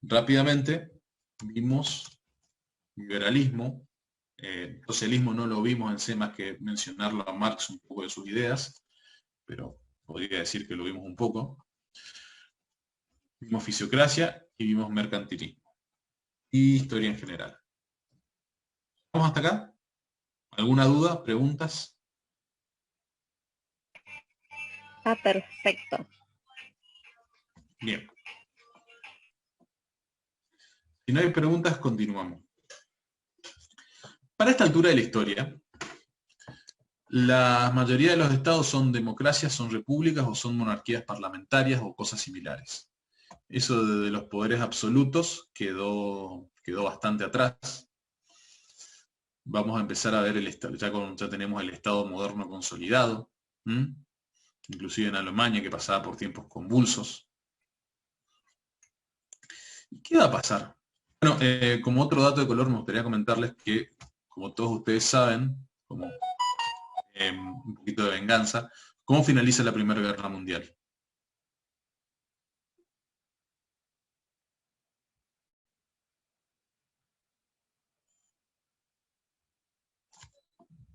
Rápidamente vimos liberalismo, socialismo no lo vimos en sí, más que mencionarlo a Marx un poco de sus ideas, pero podría decir que lo vimos un poco. Vimos fisiocracia y vimos mercantilismo. Y historia en general. ¿Vamos hasta acá? ¿Alguna duda? ¿Preguntas? Perfecto. Bien. Si no hay preguntas, continuamos. Para esta altura de la historia, la mayoría de los estados son democracias, son repúblicas o son monarquías parlamentarias o cosas similares. Eso de los poderes absolutos quedó bastante atrás. Vamos a empezar a ver el estado, ya tenemos el estado moderno consolidado, inclusive en Alemania, que pasaba por tiempos convulsos. ¿Y qué va a pasar? Bueno, como otro dato de color me gustaría comentarles que, como todos ustedes saben, como un poquito de venganza, ¿cómo finaliza la Primera Guerra Mundial?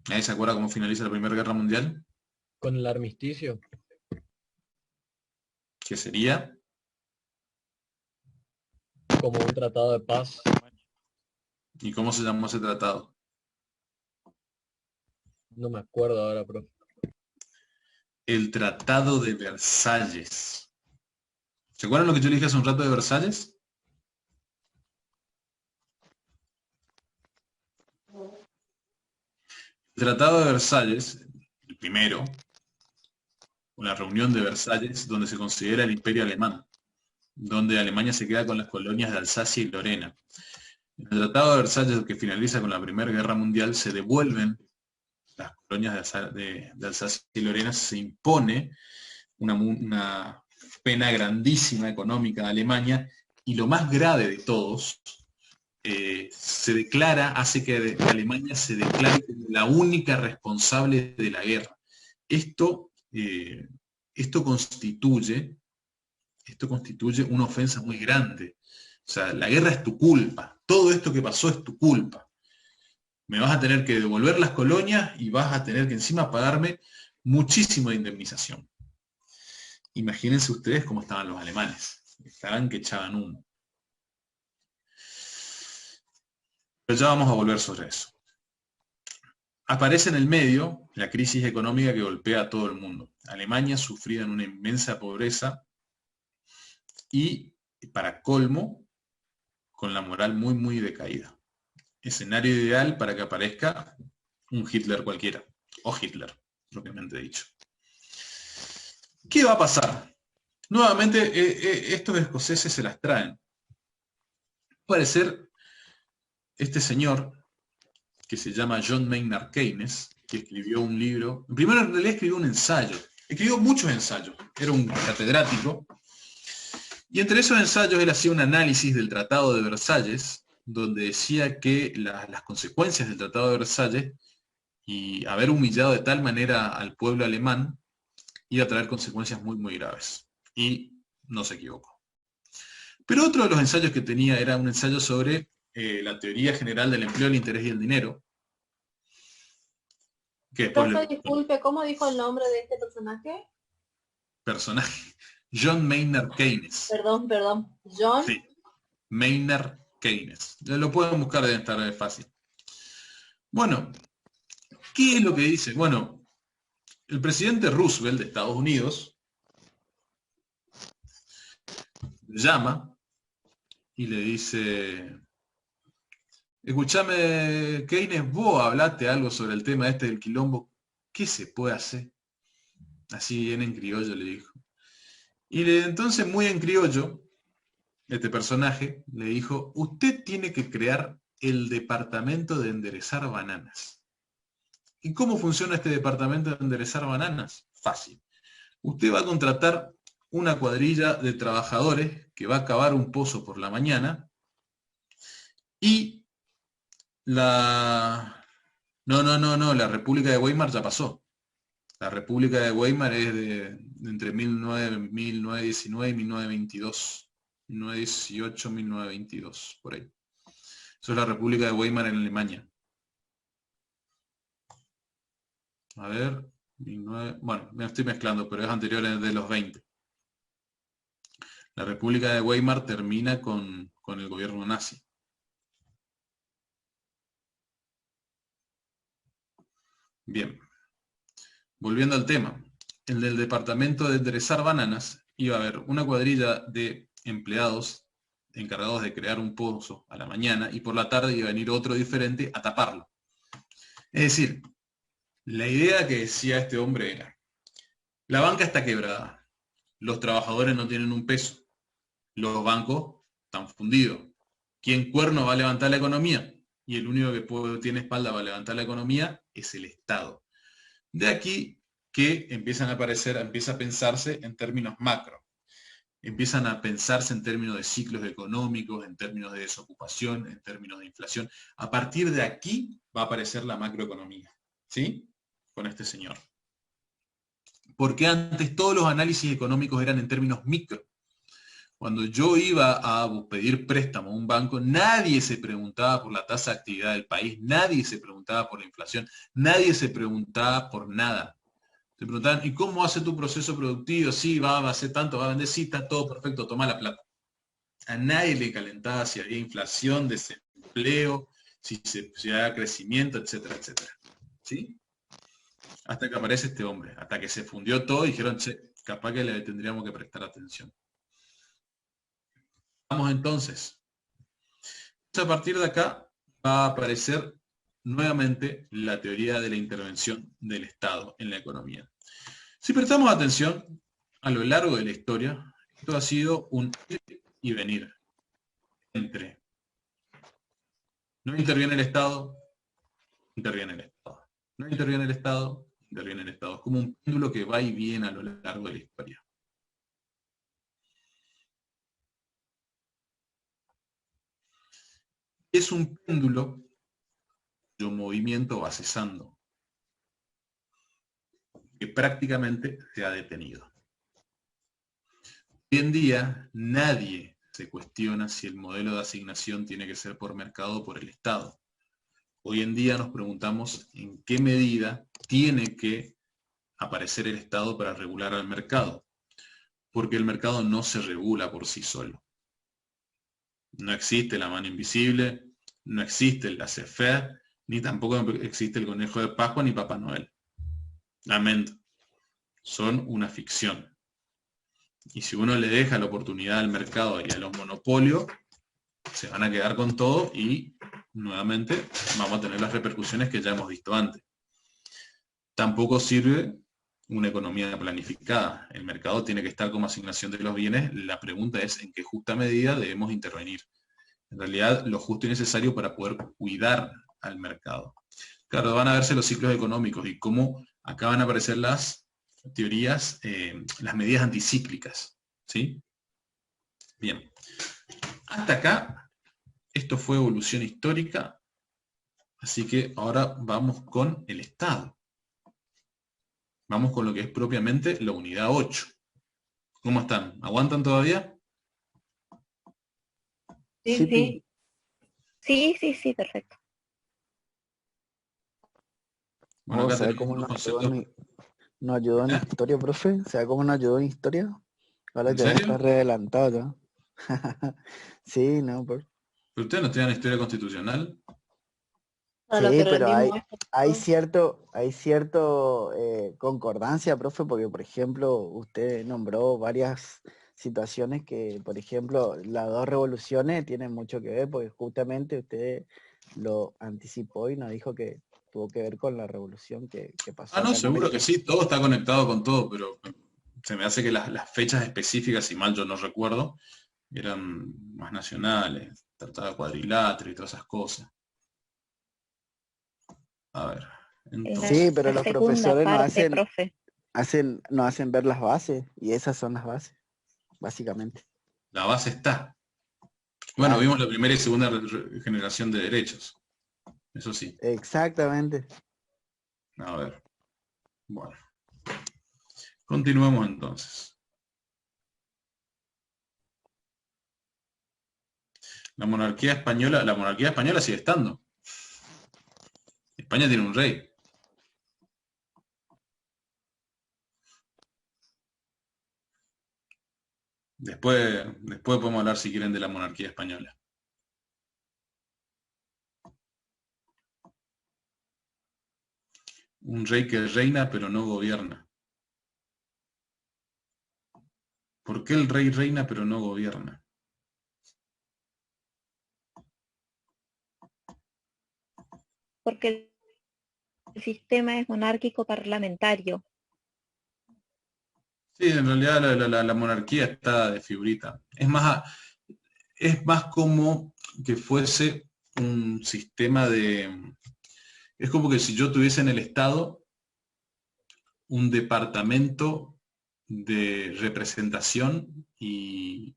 ¿Nadie se acuerda cómo finaliza la Primera Guerra Mundial? Con el armisticio. ¿Qué sería? Como un tratado de paz. ¿Y cómo se llamó ese tratado? No me acuerdo ahora, profe. El Tratado de Versalles. ¿Se acuerdan lo que yo le dije hace un rato de Versalles? El Tratado de Versalles, el primero, una reunión de Versalles, donde se considera el Imperio Alemán, donde Alemania se queda con las colonias de Alsacia y Lorena. En el Tratado de Versalles, que finaliza con la Primera Guerra Mundial, se devuelven las colonias de Alsacia y Lorena, se impone una pena grandísima económica a Alemania, y lo más grave de todos, hace que Alemania se declare como la única responsable de la guerra. Esto constituye una ofensa muy grande. O sea, la guerra es tu culpa. Todo esto que pasó es tu culpa. Me vas a tener que devolver las colonias y vas a tener que encima pagarme muchísimo de indemnización. Imagínense ustedes cómo estaban los alemanes. Estaban que echaban humo. Pero ya vamos a volver sobre eso. Aparece en el medio la crisis económica que golpea a todo el mundo. Alemania sufría en una inmensa pobreza y, para colmo, con la moral muy, muy decaída. escenario ideal para que aparezca un Hitler cualquiera, o Hitler, propiamente dicho. ¿Qué va a pasar? Nuevamente, estos escoceses se las traen. Puede ser este señor, que se llama John Maynard Keynes, que escribió un libro, primero en realidad escribió un ensayo, escribió muchos ensayos, era un catedrático, y entre esos ensayos él hacía un análisis del Tratado de Versalles, donde decía que las consecuencias del Tratado de Versalles y haber humillado de tal manera al pueblo alemán iba a traer consecuencias muy, muy graves. Y no se equivocó. Pero otro de los ensayos que tenía era un ensayo sobre la teoría general del empleo, el interés y el dinero. Que Profe, disculpe, ¿cómo dijo el nombre de este personaje? Personaje. John Maynard Keynes. Perdón. John. Sí. Maynard Keynes. Lo pueden buscar, debe estar fácil. Bueno, ¿qué es lo que dice? Bueno, el presidente Roosevelt de Estados Unidos le llama y le dice: escuchame, Keynes, vos hablaste algo sobre el tema este del quilombo, ¿qué se puede hacer? Así bien en criollo le dijo. Y entonces, muy en criollo, este personaje le dijo: usted tiene que crear el departamento de enderezar bananas. ¿Y cómo funciona este departamento de enderezar bananas? Fácil. Usted va a contratar una cuadrilla de trabajadores que va a cavar un pozo por la mañana y la República de Weimar ya pasó. La República de Weimar es de entre 1919 y 1922. 1918, 1922, por ahí. Eso es la República de Weimar en Alemania. A ver, bueno, me estoy mezclando, pero es anterior de los 20. La República de Weimar termina con el gobierno nazi. Bien. Volviendo al tema, el del departamento de enderezar bananas, iba a haber una cuadrilla de empleados encargados de crear un pozo a la mañana y por la tarde iba a venir otro diferente a taparlo. Es decir, la idea que decía este hombre era: la banca está quebrada, los trabajadores no tienen un peso, los bancos están fundidos. ¿Quién cuerno va a levantar la economía? Y el único que tiene espalda para levantar la economía es el Estado. De aquí que empieza a pensarse en términos macro. Empiezan a pensarse en términos de ciclos económicos, en términos de desocupación, en términos de inflación. A partir de aquí va a aparecer la macroeconomía, ¿sí? Con este señor. Porque antes todos los análisis económicos eran en términos micro. Cuando yo iba a pedir préstamo a un banco, nadie se preguntaba por la tasa de actividad del país, nadie se preguntaba por la inflación, nadie se preguntaba por nada. Se preguntaban: ¿y cómo hace tu proceso productivo? Sí, va a hacer tanto, va a vender, sí, está todo perfecto, toma la plata. A nadie le calentaba si había inflación, desempleo, si había crecimiento, etcétera, etcétera. ¿Sí? Hasta que aparece este hombre, hasta que se fundió todo y dijeron: che, capaz que le tendríamos que prestar atención. Vamos entonces. A partir de acá va a aparecer nuevamente la teoría de la intervención del Estado en la economía. Si prestamos atención, a lo largo de la historia, esto ha sido un ir y venir entre no interviene el Estado, interviene el Estado. No interviene el Estado, interviene el Estado. Es como un péndulo que va y viene a lo largo de la historia. Es un péndulo cuyo movimiento va cesando, que prácticamente se ha detenido. Hoy en día nadie se cuestiona si el modelo de asignación tiene que ser por mercado o por el Estado. Hoy en día nos preguntamos en qué medida tiene que aparecer el Estado para regular al mercado, porque el mercado no se regula por sí solo. No existe la mano invisible, no existe el laissez-faire, ni tampoco existe el conejo de Pascua ni Papá Noel. Lamento. Son una ficción. Y si uno le deja la oportunidad al mercado y a los monopolios, se van a quedar con todo y nuevamente vamos a tener las repercusiones que ya hemos visto antes. Tampoco sirve una economía planificada. El mercado tiene que estar como asignación de los bienes. La pregunta es en qué justa medida debemos intervenir. En realidad, lo justo y necesario para poder cuidar al mercado. Claro, van a verse los ciclos económicos y cómo acá van a aparecer las teorías, las medidas anticíclicas. ¿Sí? Bien. Hasta acá, esto fue evolución histórica. Así que ahora vamos con el Estado. Vamos con lo que es propiamente la unidad 8. ¿Cómo están? ¿Aguantan todavía? Sí. Sí, perfecto. Bueno, acá ¿sabe tenemos cómo unos nos ayudó conceptos. nos ayudó en ¿Eh? historia, profe? ¿Sabe cómo nos ayudó en historia? Ahora ¿En ya está serio? re adelantado ya. Sí, no, ¿Pero ustedes no estudian historia constitucional? Todo lo que sí, pero aprendimos hay esto. cierto concordancia, profe, porque por ejemplo, usted nombró varias situaciones que, por ejemplo, las dos revoluciones tienen mucho que ver, porque justamente usted lo anticipó y nos dijo que tuvo que ver con la revolución que pasó Ah, no, acá en seguro que América. sí, todo está conectado con todo, pero se me hace que las fechas específicas, si mal yo no recuerdo, eran más nacionales, tratado de cuadrilátero y todas esas cosas. A ver, En Sí, entonces, pero la los segunda profesores parte, profe. nos hacen ver las bases, y esas son las bases, básicamente. la base está. Bueno, Claro, vimos la primera y segunda generación de derechos, eso sí. exactamente. A ver, bueno, continuemos entonces. La monarquía española sigue estando. España tiene un rey. Después podemos hablar, si quieren, de la monarquía española. Un rey que reina pero no gobierna. ¿Por qué el rey reina pero no gobierna? Porque el sistema es monárquico parlamentario. Sí, en realidad la monarquía está de figurita. Es más como que fuese un sistema de... Es como que si yo tuviese en el Estado un departamento de representación y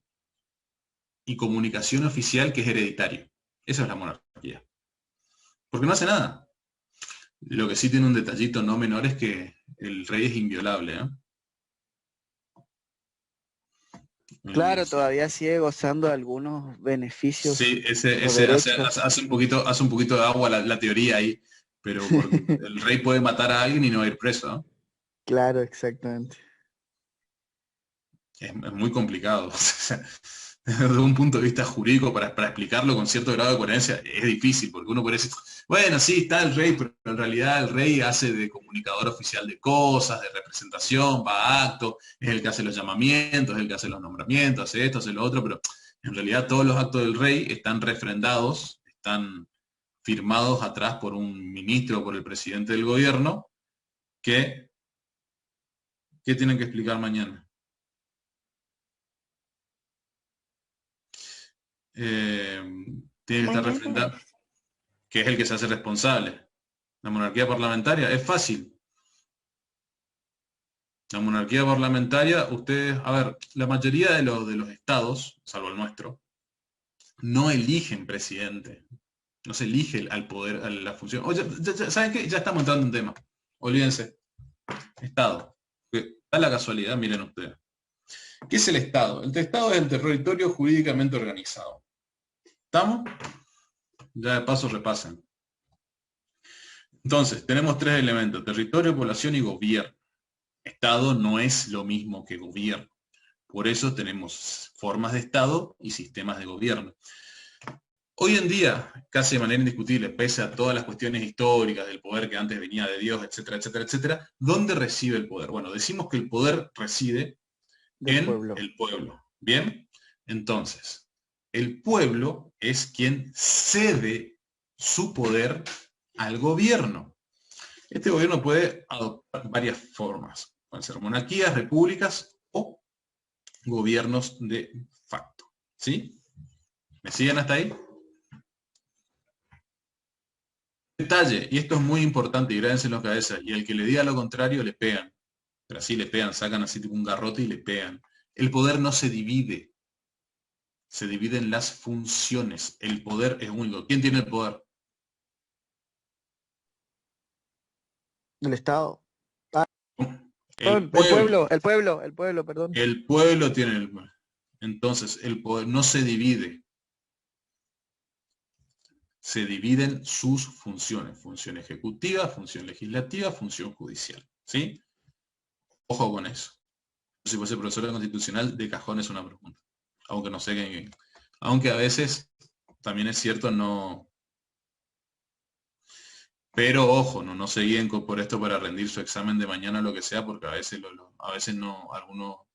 comunicación oficial que es hereditario. Eso es la monarquía. Porque no hace nada. Lo que sí tiene un detallito no menor es que el rey es inviolable, ¿eh? Claro, Sí, todavía sigue gozando de algunos beneficios sí, ese, o ese hace, derechos. hace un poquito de agua la teoría ahí, pero porque el rey puede matar a alguien y no va a ir preso, ¿no? Claro, exactamente. Es muy complicado. Desde un punto de vista jurídico, para explicarlo con cierto grado de coherencia, es difícil, porque uno puede decir, bueno, sí, está el rey, pero en realidad el rey hace de comunicador oficial de cosas, de representación, va a actos, es el que hace los llamamientos, es el que hace los nombramientos, hace esto, hace lo otro, pero en realidad todos los actos del rey están refrendados, están firmados atrás por un ministro o por el presidente del gobierno, que, ¿qué tienen que explicar mañana? Eh, Tiene que estar Mañana refrendado, que es el que se hace responsable. La monarquía parlamentaria es fácil. La monarquía parlamentaria, ustedes, a ver, la mayoría de los estados, salvo el nuestro, no eligen presidente. No se elige al poder, a la función. Oye, ¿saben qué? Ya estamos entrando en tema. Olvídense. Estado. Da la casualidad, miren ustedes. ¿Qué es el Estado? El Estado es el territorio jurídicamente organizado. ¿Estamos? Ya de paso repasen. Entonces, tenemos tres elementos: territorio, población y gobierno. Estado no es lo mismo que gobierno. Por eso tenemos formas de Estado y sistemas de gobierno. Hoy en día, casi de manera indiscutible, pese a todas las cuestiones históricas del poder que antes venía de Dios, etcétera, etcétera, etcétera, ¿dónde recibe el poder? Bueno, decimos que el poder reside Del en pueblo. el pueblo. ¿Bien? Entonces, el pueblo es quien cede su poder al gobierno. Este gobierno puede adoptar varias formas. Pueden ser monarquías, repúblicas o gobiernos de facto. ¿Sí? ¿Me siguen hasta ahí? Detalle, y esto es muy importante, y grábense en la cabeza, y el que le diga lo contrario le pegan. Pero así le pegan, sacan así tipo un garrote y le pegan. El poder no se divide. Se divide en las funciones. El poder es único. ¿Quién tiene el poder? El Estado. El El pueblo, perdón. El pueblo tiene el poder. Entonces, el poder no se divide. Se dividen sus funciones. Función ejecutiva, función legislativa, función judicial. ¿Sí? Ojo con eso. Si fuese profesor constitucional, de cajón es una pregunta. Aunque no sé qué. Aunque a veces, también es cierto, no. Pero ojo, no se guíen por esto para rendir su examen de mañana o lo que sea, porque a veces no, algunos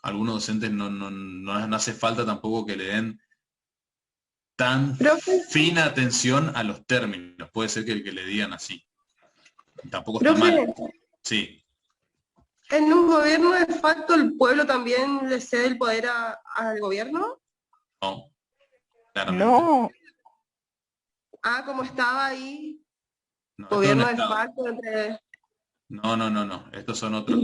docentes no hace falta tampoco que le den tan Profe, fina atención a los términos. Puede ser que le digan así. Tampoco está profe, mal. Sí. ¿en un gobierno de facto el pueblo también le cede el poder al gobierno? No. Claramente. No, Ah, como estaba ahí, No, esto es un gobierno de estado. facto entre... No. Estos son otros.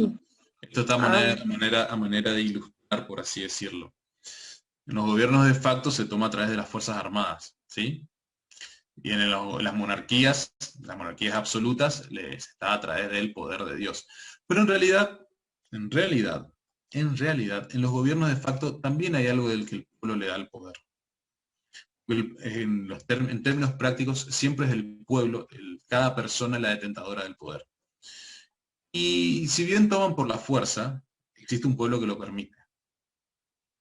Esto está a manera de ilustrar, por así decirlo. En los gobiernos de facto se toma a través de las Fuerzas Armadas, ¿sí? Y en las monarquías absolutas, está a través del poder de Dios. Pero en realidad, en los gobiernos de facto también hay algo del que el pueblo le da el poder. En términos prácticos, siempre es el pueblo, cada persona la detentadora del poder. Y si bien toman por la fuerza, existe un pueblo que lo permite,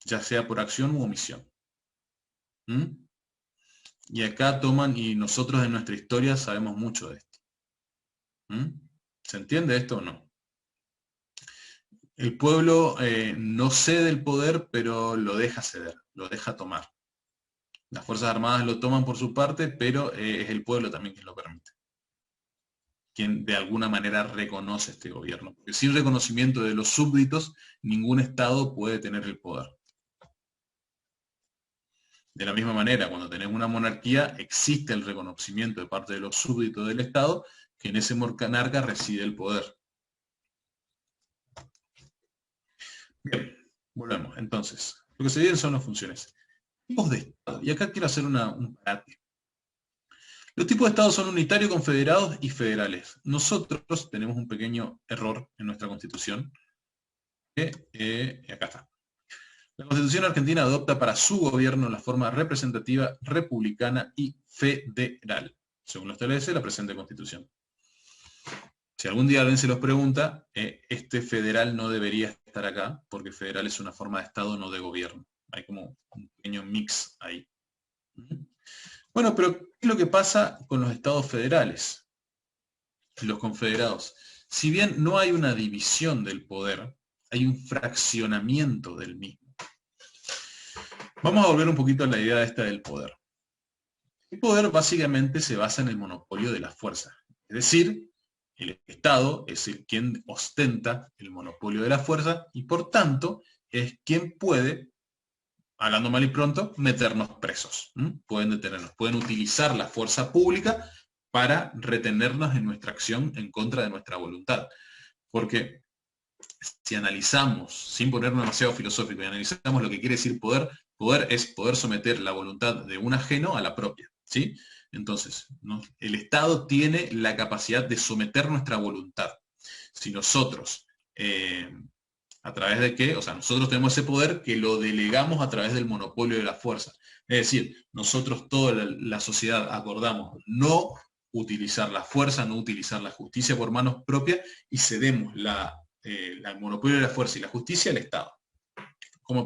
ya sea por acción u omisión. ¿Mm? Y acá toman, y nosotros en nuestra historia sabemos mucho de esto. ¿Mm? ¿Se entiende esto o no? El pueblo no cede el poder, pero lo deja ceder, lo deja tomar. Las Fuerzas Armadas lo toman por su parte, pero es el pueblo también quien lo permite. Quien de alguna manera reconoce este gobierno. Porque sin reconocimiento de los súbditos, ningún Estado puede tener el poder. De la misma manera, cuando tenés una monarquía, existe el reconocimiento de parte de los súbditos del Estado, que en ese monarca reside el poder. Bien, volvemos. Entonces, lo que se dividen son las funciones. Tipos de Estado. Y acá quiero hacer un parate. Los tipos de Estado son unitarios, confederados y federales. Nosotros tenemos un pequeño error en nuestra Constitución. Acá está. La Constitución argentina adopta para su gobierno la forma representativa, republicana y federal, según lo establece la presente Constitución. Si algún día alguien se los pregunta, este federal no debería estar acá, porque federal es una forma de Estado, no de gobierno. Hay como un pequeño mix ahí. Bueno, pero ¿qué es lo que pasa con los estados federales? Los confederados. Si bien no hay una división del poder, hay un fraccionamiento del mismo. Vamos a volver un poquito a la idea esta del poder. El poder básicamente se basa en el monopolio de la fuerza. Es decir, el Estado es quien ostenta el monopolio de la fuerza y por tanto es quien puede, hablando mal y pronto, meternos presos. Pueden detenernos, pueden utilizar la fuerza pública para retenernos en nuestra acción en contra de nuestra voluntad. Porque si analizamos, sin ponernos demasiado filosófico, y analizamos lo que quiere decir poder, poder es poder someter la voluntad de un ajeno a la propia, ¿sí? Entonces, ¿no? El Estado tiene la capacidad de someter nuestra voluntad. Si nosotros, ¿a través de qué? O sea, nosotros tenemos ese poder que lo delegamos a través del monopolio de la fuerza. Es decir, nosotros, toda la sociedad, acordamos no utilizar la fuerza, no utilizar la justicia por manos propias y cedemos el monopolio de la fuerza y la justicia al Estado, como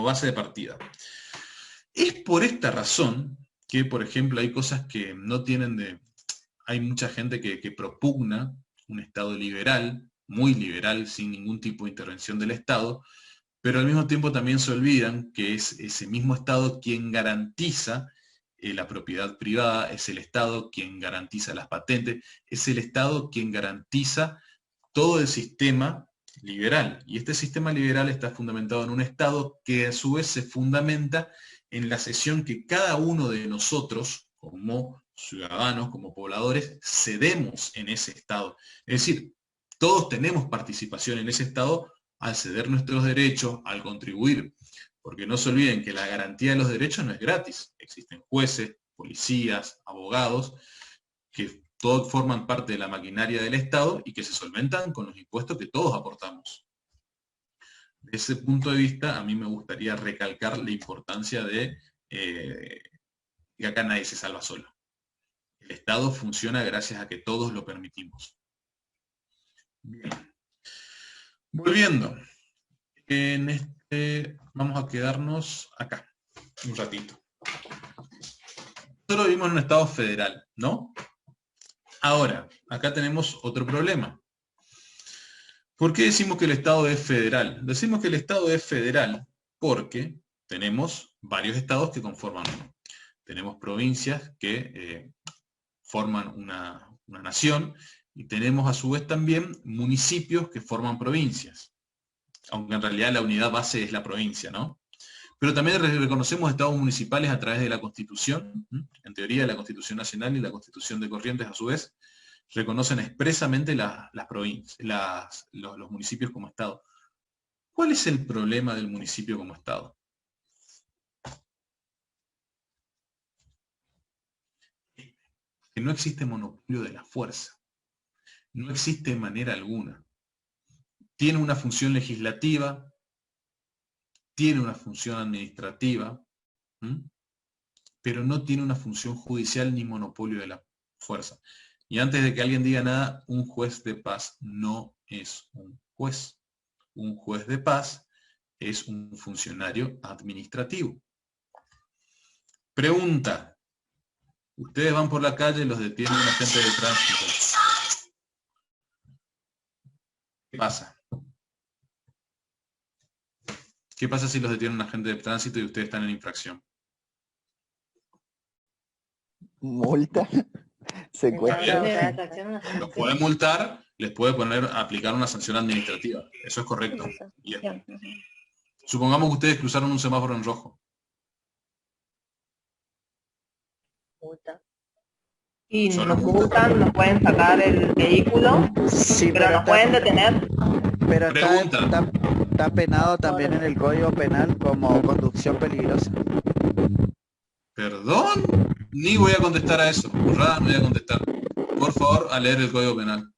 base de partida. Es por esta razón que, por ejemplo, hay cosas que no tienen hay mucha gente que propugna un Estado liberal, muy liberal, sin ningún tipo de intervención del Estado, pero al mismo tiempo también se olvidan que es ese mismo Estado quien garantiza la propiedad privada, es el Estado quien garantiza las patentes, es el Estado quien garantiza todo el sistema liberal. Y este sistema liberal está fundamentado en un Estado que a su vez se fundamenta en la cesión que cada uno de nosotros, como ciudadanos, como pobladores, cedemos en ese Estado. Es decir, todos tenemos participación en ese Estado al ceder nuestros derechos, al contribuir. Porque no se olviden que la garantía de los derechos no es gratis. Existen jueces, policías, abogados, que todos forman parte de la maquinaria del Estado y que se solventan con los impuestos que todos aportamos. De ese punto de vista, a mí me gustaría recalcar la importancia de que acá nadie se salva solo. El Estado funciona gracias a que todos lo permitimos. Bien. Volviendo. Vamos a quedarnos acá un ratito. Nosotros vivimos en un Estado federal, ¿no? Ahora, acá tenemos otro problema. ¿Por qué decimos que el Estado es federal? Decimos que el Estado es federal porque tenemos varios estados que conforman uno. Tenemos provincias que forman una nación y tenemos a su vez también municipios que forman provincias. Aunque en realidad la unidad base es la provincia, ¿no? Pero también reconocemos estados municipales a través de la Constitución. En teoría, la Constitución Nacional y la Constitución de Corrientes, a su vez, reconocen expresamente las provincias, los municipios como Estado. ¿Cuál es el problema del municipio como Estado? Que no existe monopolio de la fuerza. No existe de manera alguna. Tiene una función legislativa, tiene una función administrativa, pero no tiene una función judicial ni monopolio de la fuerza. Y antes de que alguien diga nada, un juez de paz no es un juez. Un juez de paz es un funcionario administrativo. Pregunta. Ustedes van por la calle y los detiene un agente de tránsito. ¿Qué pasa? ¿Qué pasa si los detiene un agente de tránsito y ustedes están en infracción? Multa. Secuestro. Los puede multar, les puede aplicar una sanción administrativa. Eso es correcto. Bien. Supongamos que ustedes cruzaron un semáforo en rojo. Y nos multan, nos pueden sacar el vehículo, Sí, pero nos pueden detener. Pero Pregunta. está penado también en el Código Penal como conducción peligrosa. ¿Perdón? Ni voy a contestar a eso. Burrada, no voy a contestar. Por favor, a leer el Código Penal.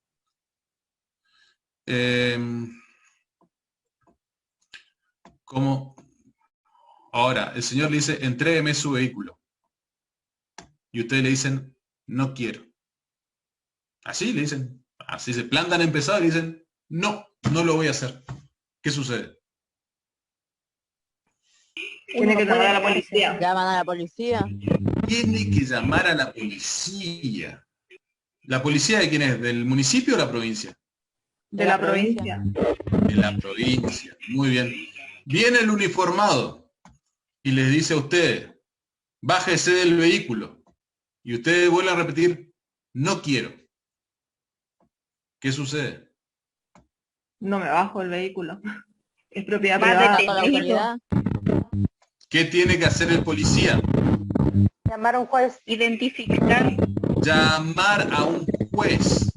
¿Cómo? Ahora, el señor le dice, entrégueme su vehículo. Y ustedes le dicen, no quiero. Así le dicen. Así se plantan a empezar y dicen, no, no lo voy a hacer. ¿Qué sucede? Tiene que llamar a la policía. Llaman a la policía. Tiene que llamar a la policía. ¿La policía de quién es? ¿Del municipio o la provincia? De la provincia. De la provincia. Muy bien. Viene el uniformado y les dice a ustedes, bájese del vehículo. Y ustedes vuelven a repetir, no quiero. ¿Qué sucede? No me bajo el vehículo. Es propiedad Va privada. Con la autoridad. ¿Qué tiene que hacer el policía? Llamar a un juez. Identificar. Llamar a un juez.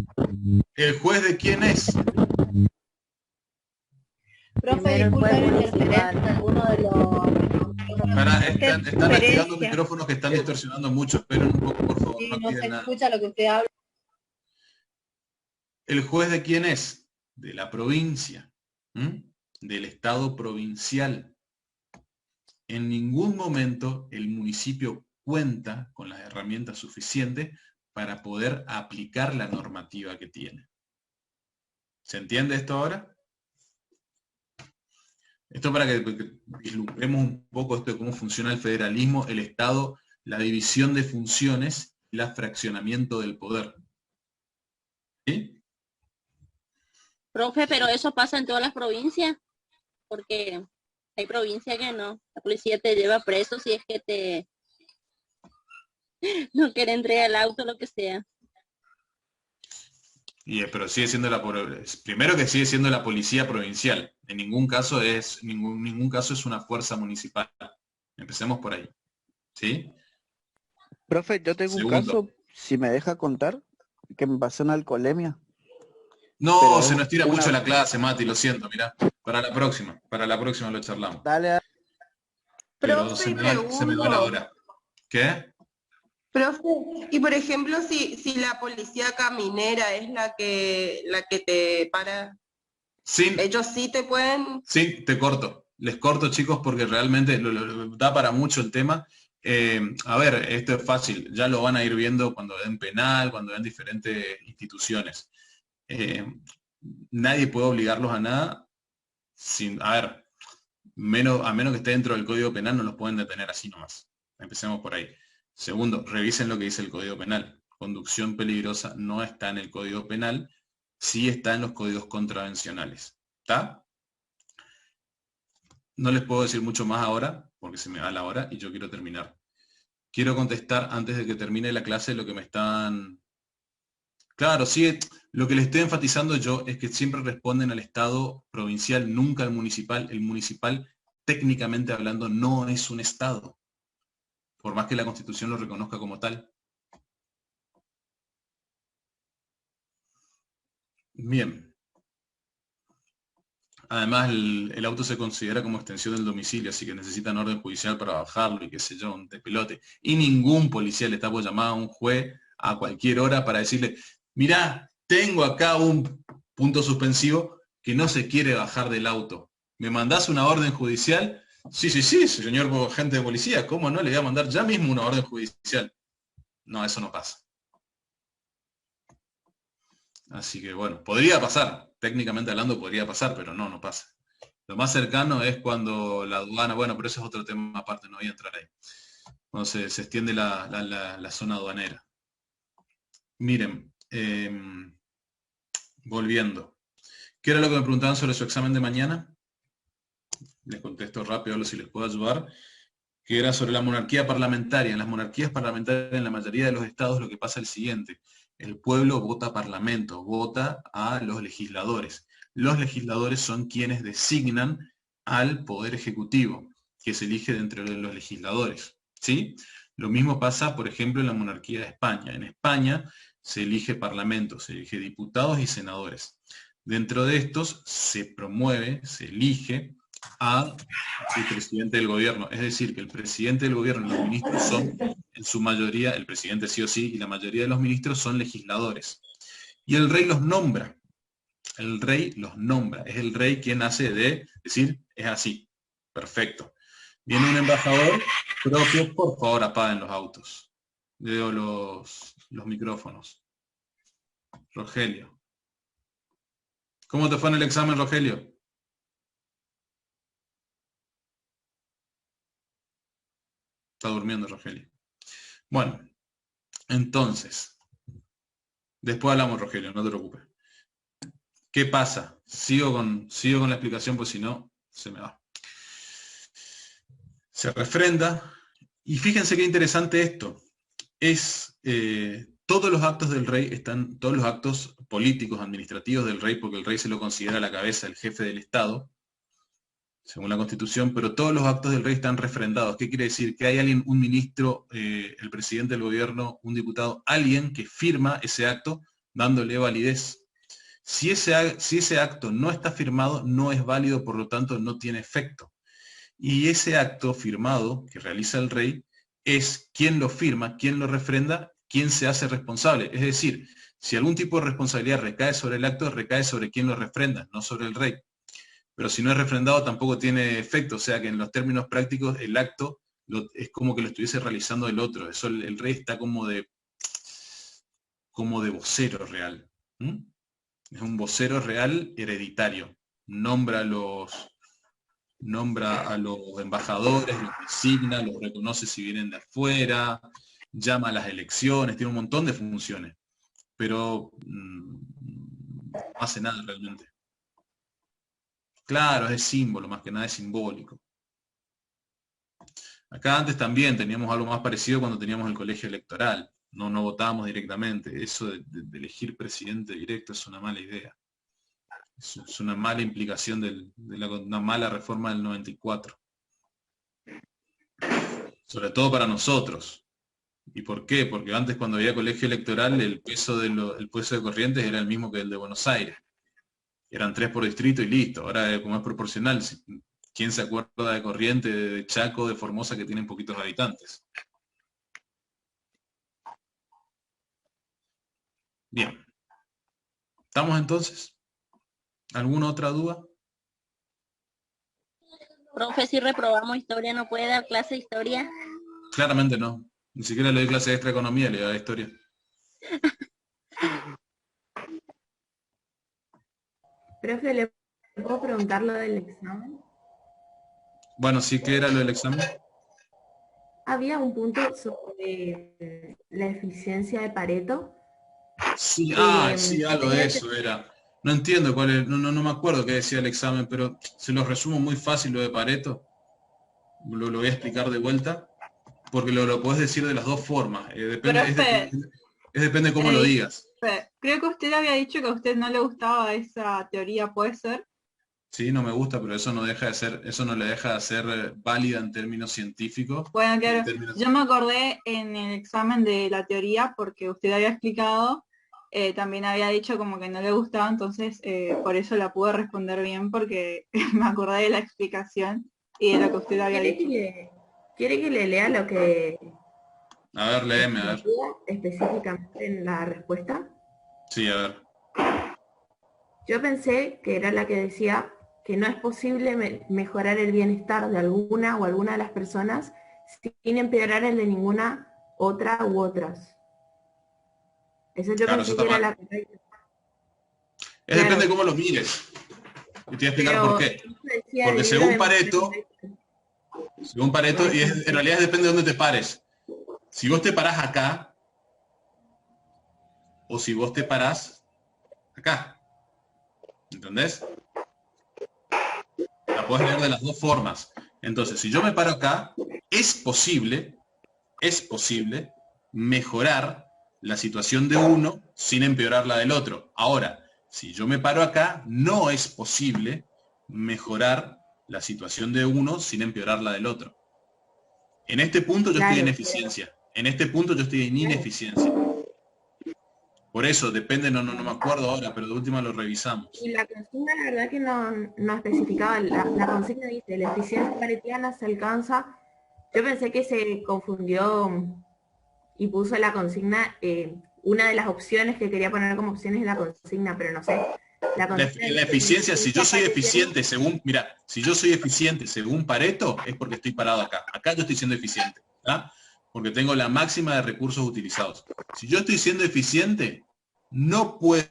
¿El juez de quién es? Profe, disculpe la interferencia, alguno de los... Están activando micrófonos que están distorsionando mucho. Esperen un poco, por favor. Sí, No no se activen nada. escucha lo que usted habla. ¿El juez de quién es? De la provincia. Del estado provincial. En ningún momento el municipio cuenta con las herramientas suficientes para poder aplicar la normativa que tiene. ¿Se entiende esto ahora? Esto para que vislumbremos un poco esto de cómo funciona el federalismo, el Estado, la división de funciones y el fraccionamiento del poder. ¿Sí? Profe, pero eso pasa en todas las provincias, porque Hay provincias que no. La policía te lleva preso si es que te no quiere entregar el auto, lo que sea. Pero sigue siendo primero que sigue siendo la policía provincial. En ningún caso ningún caso es una fuerza municipal. Empecemos por ahí. ¿Sí? Profe, yo tengo un Segundo. caso, si me deja contar, que me pasó en alcoholemia. No, Pero se es nos tira una- mucho la clase, Mati, lo siento, mirá. Para la próxima lo charlamos. Dale, Pero Profe, se me va la hora. ¿Qué? profe, y por ejemplo, si la policía caminera es la que te para, Sin, ellos sí te pueden... Sí, te corto. Les corto, chicos, porque realmente da para mucho el tema. A ver, esto es fácil. Ya lo van a ir viendo cuando ven penal, cuando ven diferentes instituciones. Nadie puede obligarlos a nada. A ver, a menos que esté dentro del Código Penal, no los pueden detener así nomás. Empecemos por ahí. Segundo, revisen lo que dice el Código Penal. Conducción peligrosa no está en el Código Penal, sí está en los códigos contravencionales. ¿Está? No les puedo decir mucho más ahora, porque se me va la hora y yo quiero terminar. Quiero contestar antes de que termine la clase lo que me están... Claro, sí, lo que les estoy enfatizando yo es que siempre responden al Estado provincial, nunca al municipal. El municipal, técnicamente hablando, no es un Estado, por más que la Constitución lo reconozca como tal. Bien. Además, el auto se considera como extensión del domicilio, así que necesitan orden judicial para bajarlo y qué sé yo, un despelote. Y ningún policía le está por llamar a un juez a cualquier hora para decirle, mirá, tengo acá un punto suspensivo que no se quiere bajar del auto. ¿Me mandás una orden judicial? Sí, señor agente de policía, ¿cómo no? Le voy a mandar ya mismo una orden judicial. No, eso no pasa. Así que bueno, podría pasar, técnicamente hablando podría pasar, pero no pasa. Lo más cercano es cuando la aduana, bueno, pero eso es otro tema aparte, no voy a entrar ahí. Cuando se extiende la zona aduanera. Miren, volviendo. ¿Qué era lo que me preguntaban sobre su examen de mañana? Les contesto rápido, a ver si les puedo ayudar. Que era sobre la monarquía parlamentaria. En las monarquías parlamentarias, en la mayoría de los estados, lo que pasa es el siguiente. El pueblo vota parlamento, vota a los legisladores. Los legisladores son quienes designan al poder ejecutivo, que se elige de entre los legisladores. ¿Sí? Lo mismo pasa, por ejemplo, en la monarquía de España. En España se elige parlamento, se elige diputados y senadores. Dentro de estos se promueve, se elige al presidente del gobierno. Es decir, que el presidente del gobierno y los ministros son, en su mayoría, el presidente sí o sí, y la mayoría de los ministros son legisladores. Y el rey los nombra. El rey los nombra. Es el rey quien hace de decir, es así. Perfecto. Viene un embajador propio, por favor apaguen los autos. Veo los micrófonos. Rogelio. ¿Cómo te fue en el examen, Rogelio? Está durmiendo, Rogelio. Bueno, entonces, después hablamos, Rogelio, no te preocupes. ¿Qué pasa? Sigo con la explicación, pues si no, se me va. Se refrenda, y fíjense qué interesante esto. Es todos los actos del rey están, todos los actos políticos, administrativos del rey, porque el rey se lo considera la cabeza, el jefe del Estado, según la Constitución, pero todos los actos del rey están refrendados. ¿Qué quiere decir? Que hay alguien, un ministro, el presidente del gobierno, un diputado, alguien que firma ese acto dándole validez. Si ese acto no está firmado, no es válido, por lo tanto no tiene efecto. Y ese acto firmado que realiza el rey es quien lo firma, quien lo refrenda, quien se hace responsable. Es decir, si algún tipo de responsabilidad recae sobre el acto, recae sobre quien lo refrenda, no sobre el rey. Pero si no es refrendado tampoco tiene efecto, o sea que en los términos prácticos el acto es como que lo estuviese realizando el otro. Eso el rey está como de vocero real. ¿Mm? Es un vocero real hereditario. Nombra a los embajadores, los designa, los reconoce si vienen de afuera, llama a las elecciones, tiene un montón de funciones. Pero no hace nada realmente. Claro, es símbolo, más que nada es simbólico. Acá antes también teníamos algo más parecido cuando teníamos el colegio electoral. No votábamos directamente. Eso de elegir presidente directo es una mala idea. Es una mala implicación de una mala reforma del 94. Sobre todo para nosotros. ¿Y por qué? Porque antes cuando había colegio electoral el peso de Corrientes era el mismo que el de Buenos Aires. Eran 3 por distrito y listo. Ahora como es proporcional, ¿quién se acuerda de Corrientes, de Chaco, de Formosa, que tienen poquitos habitantes? Bien. ¿Estamos entonces? ¿Alguna otra duda? Profe, si reprobamos historia, ¿no puede dar clase de historia? Claramente no. Ni siquiera le doy clase de extra economía, le doy historia. Profe, ¿le puedo preguntar lo del examen? Bueno, sí, ¿qué era lo del examen? Había un punto sobre la eficiencia de Pareto. Sí, sí, algo tenía de eso era. No entiendo cuál es, no me acuerdo qué decía el examen, pero se lo resumo muy fácil lo de Pareto. Lo voy a explicar de vuelta, porque lo podés decir de las dos formas. Depende de cómo lo digas. Creo que usted había dicho que a usted no le gustaba esa teoría, ¿puede ser? Sí, no me gusta, pero eso no le deja de ser válida en términos científicos. Bueno, claro, yo me acordé en el examen de la teoría porque usted había explicado, también había dicho como que no le gustaba, entonces por eso la pude responder bien porque me acordé de la explicación y de lo que usted había dicho. ¿Quiere que le lea lo que... A ver, léeme, a ver. específicamente en la respuesta? Sí, a ver. Yo pensé que era la que decía que no es posible mejorar el bienestar de alguna o alguna de las personas sin empeorar el de ninguna otra u otras. Eso yo Claro, pensé eso que está era mal. la correcta. Depende de cómo lo mires. Y te voy a explicar por qué. Porque según Pareto, y en realidad depende de dónde te pares. Si vos te parás acá, o si vos te parás acá. ¿Entendés? La podés leer de las dos formas. Entonces, si yo me paro acá, es posible mejorar la situación de uno sin empeorar la del otro. Ahora, si yo me paro acá, no es posible mejorar la situación de uno sin empeorar la del otro. En este punto yo estoy en eficiencia. En este punto yo estoy en ineficiencia. Por eso, depende, no me acuerdo ahora, pero de última lo revisamos. Y la consigna, la verdad que no especificaba. La consigna dice, la eficiencia paretiana se alcanza. Yo pensé que se confundió y puso la consigna, una de las opciones que quería poner como opciones en la consigna, pero no sé. La eficiencia, si yo soy eficiente según, mira, si yo soy eficiente según Pareto, es porque estoy parado acá. Acá yo estoy siendo eficiente, ¿verdad? Porque tengo la máxima de recursos utilizados. Si yo estoy siendo eficiente, no puedo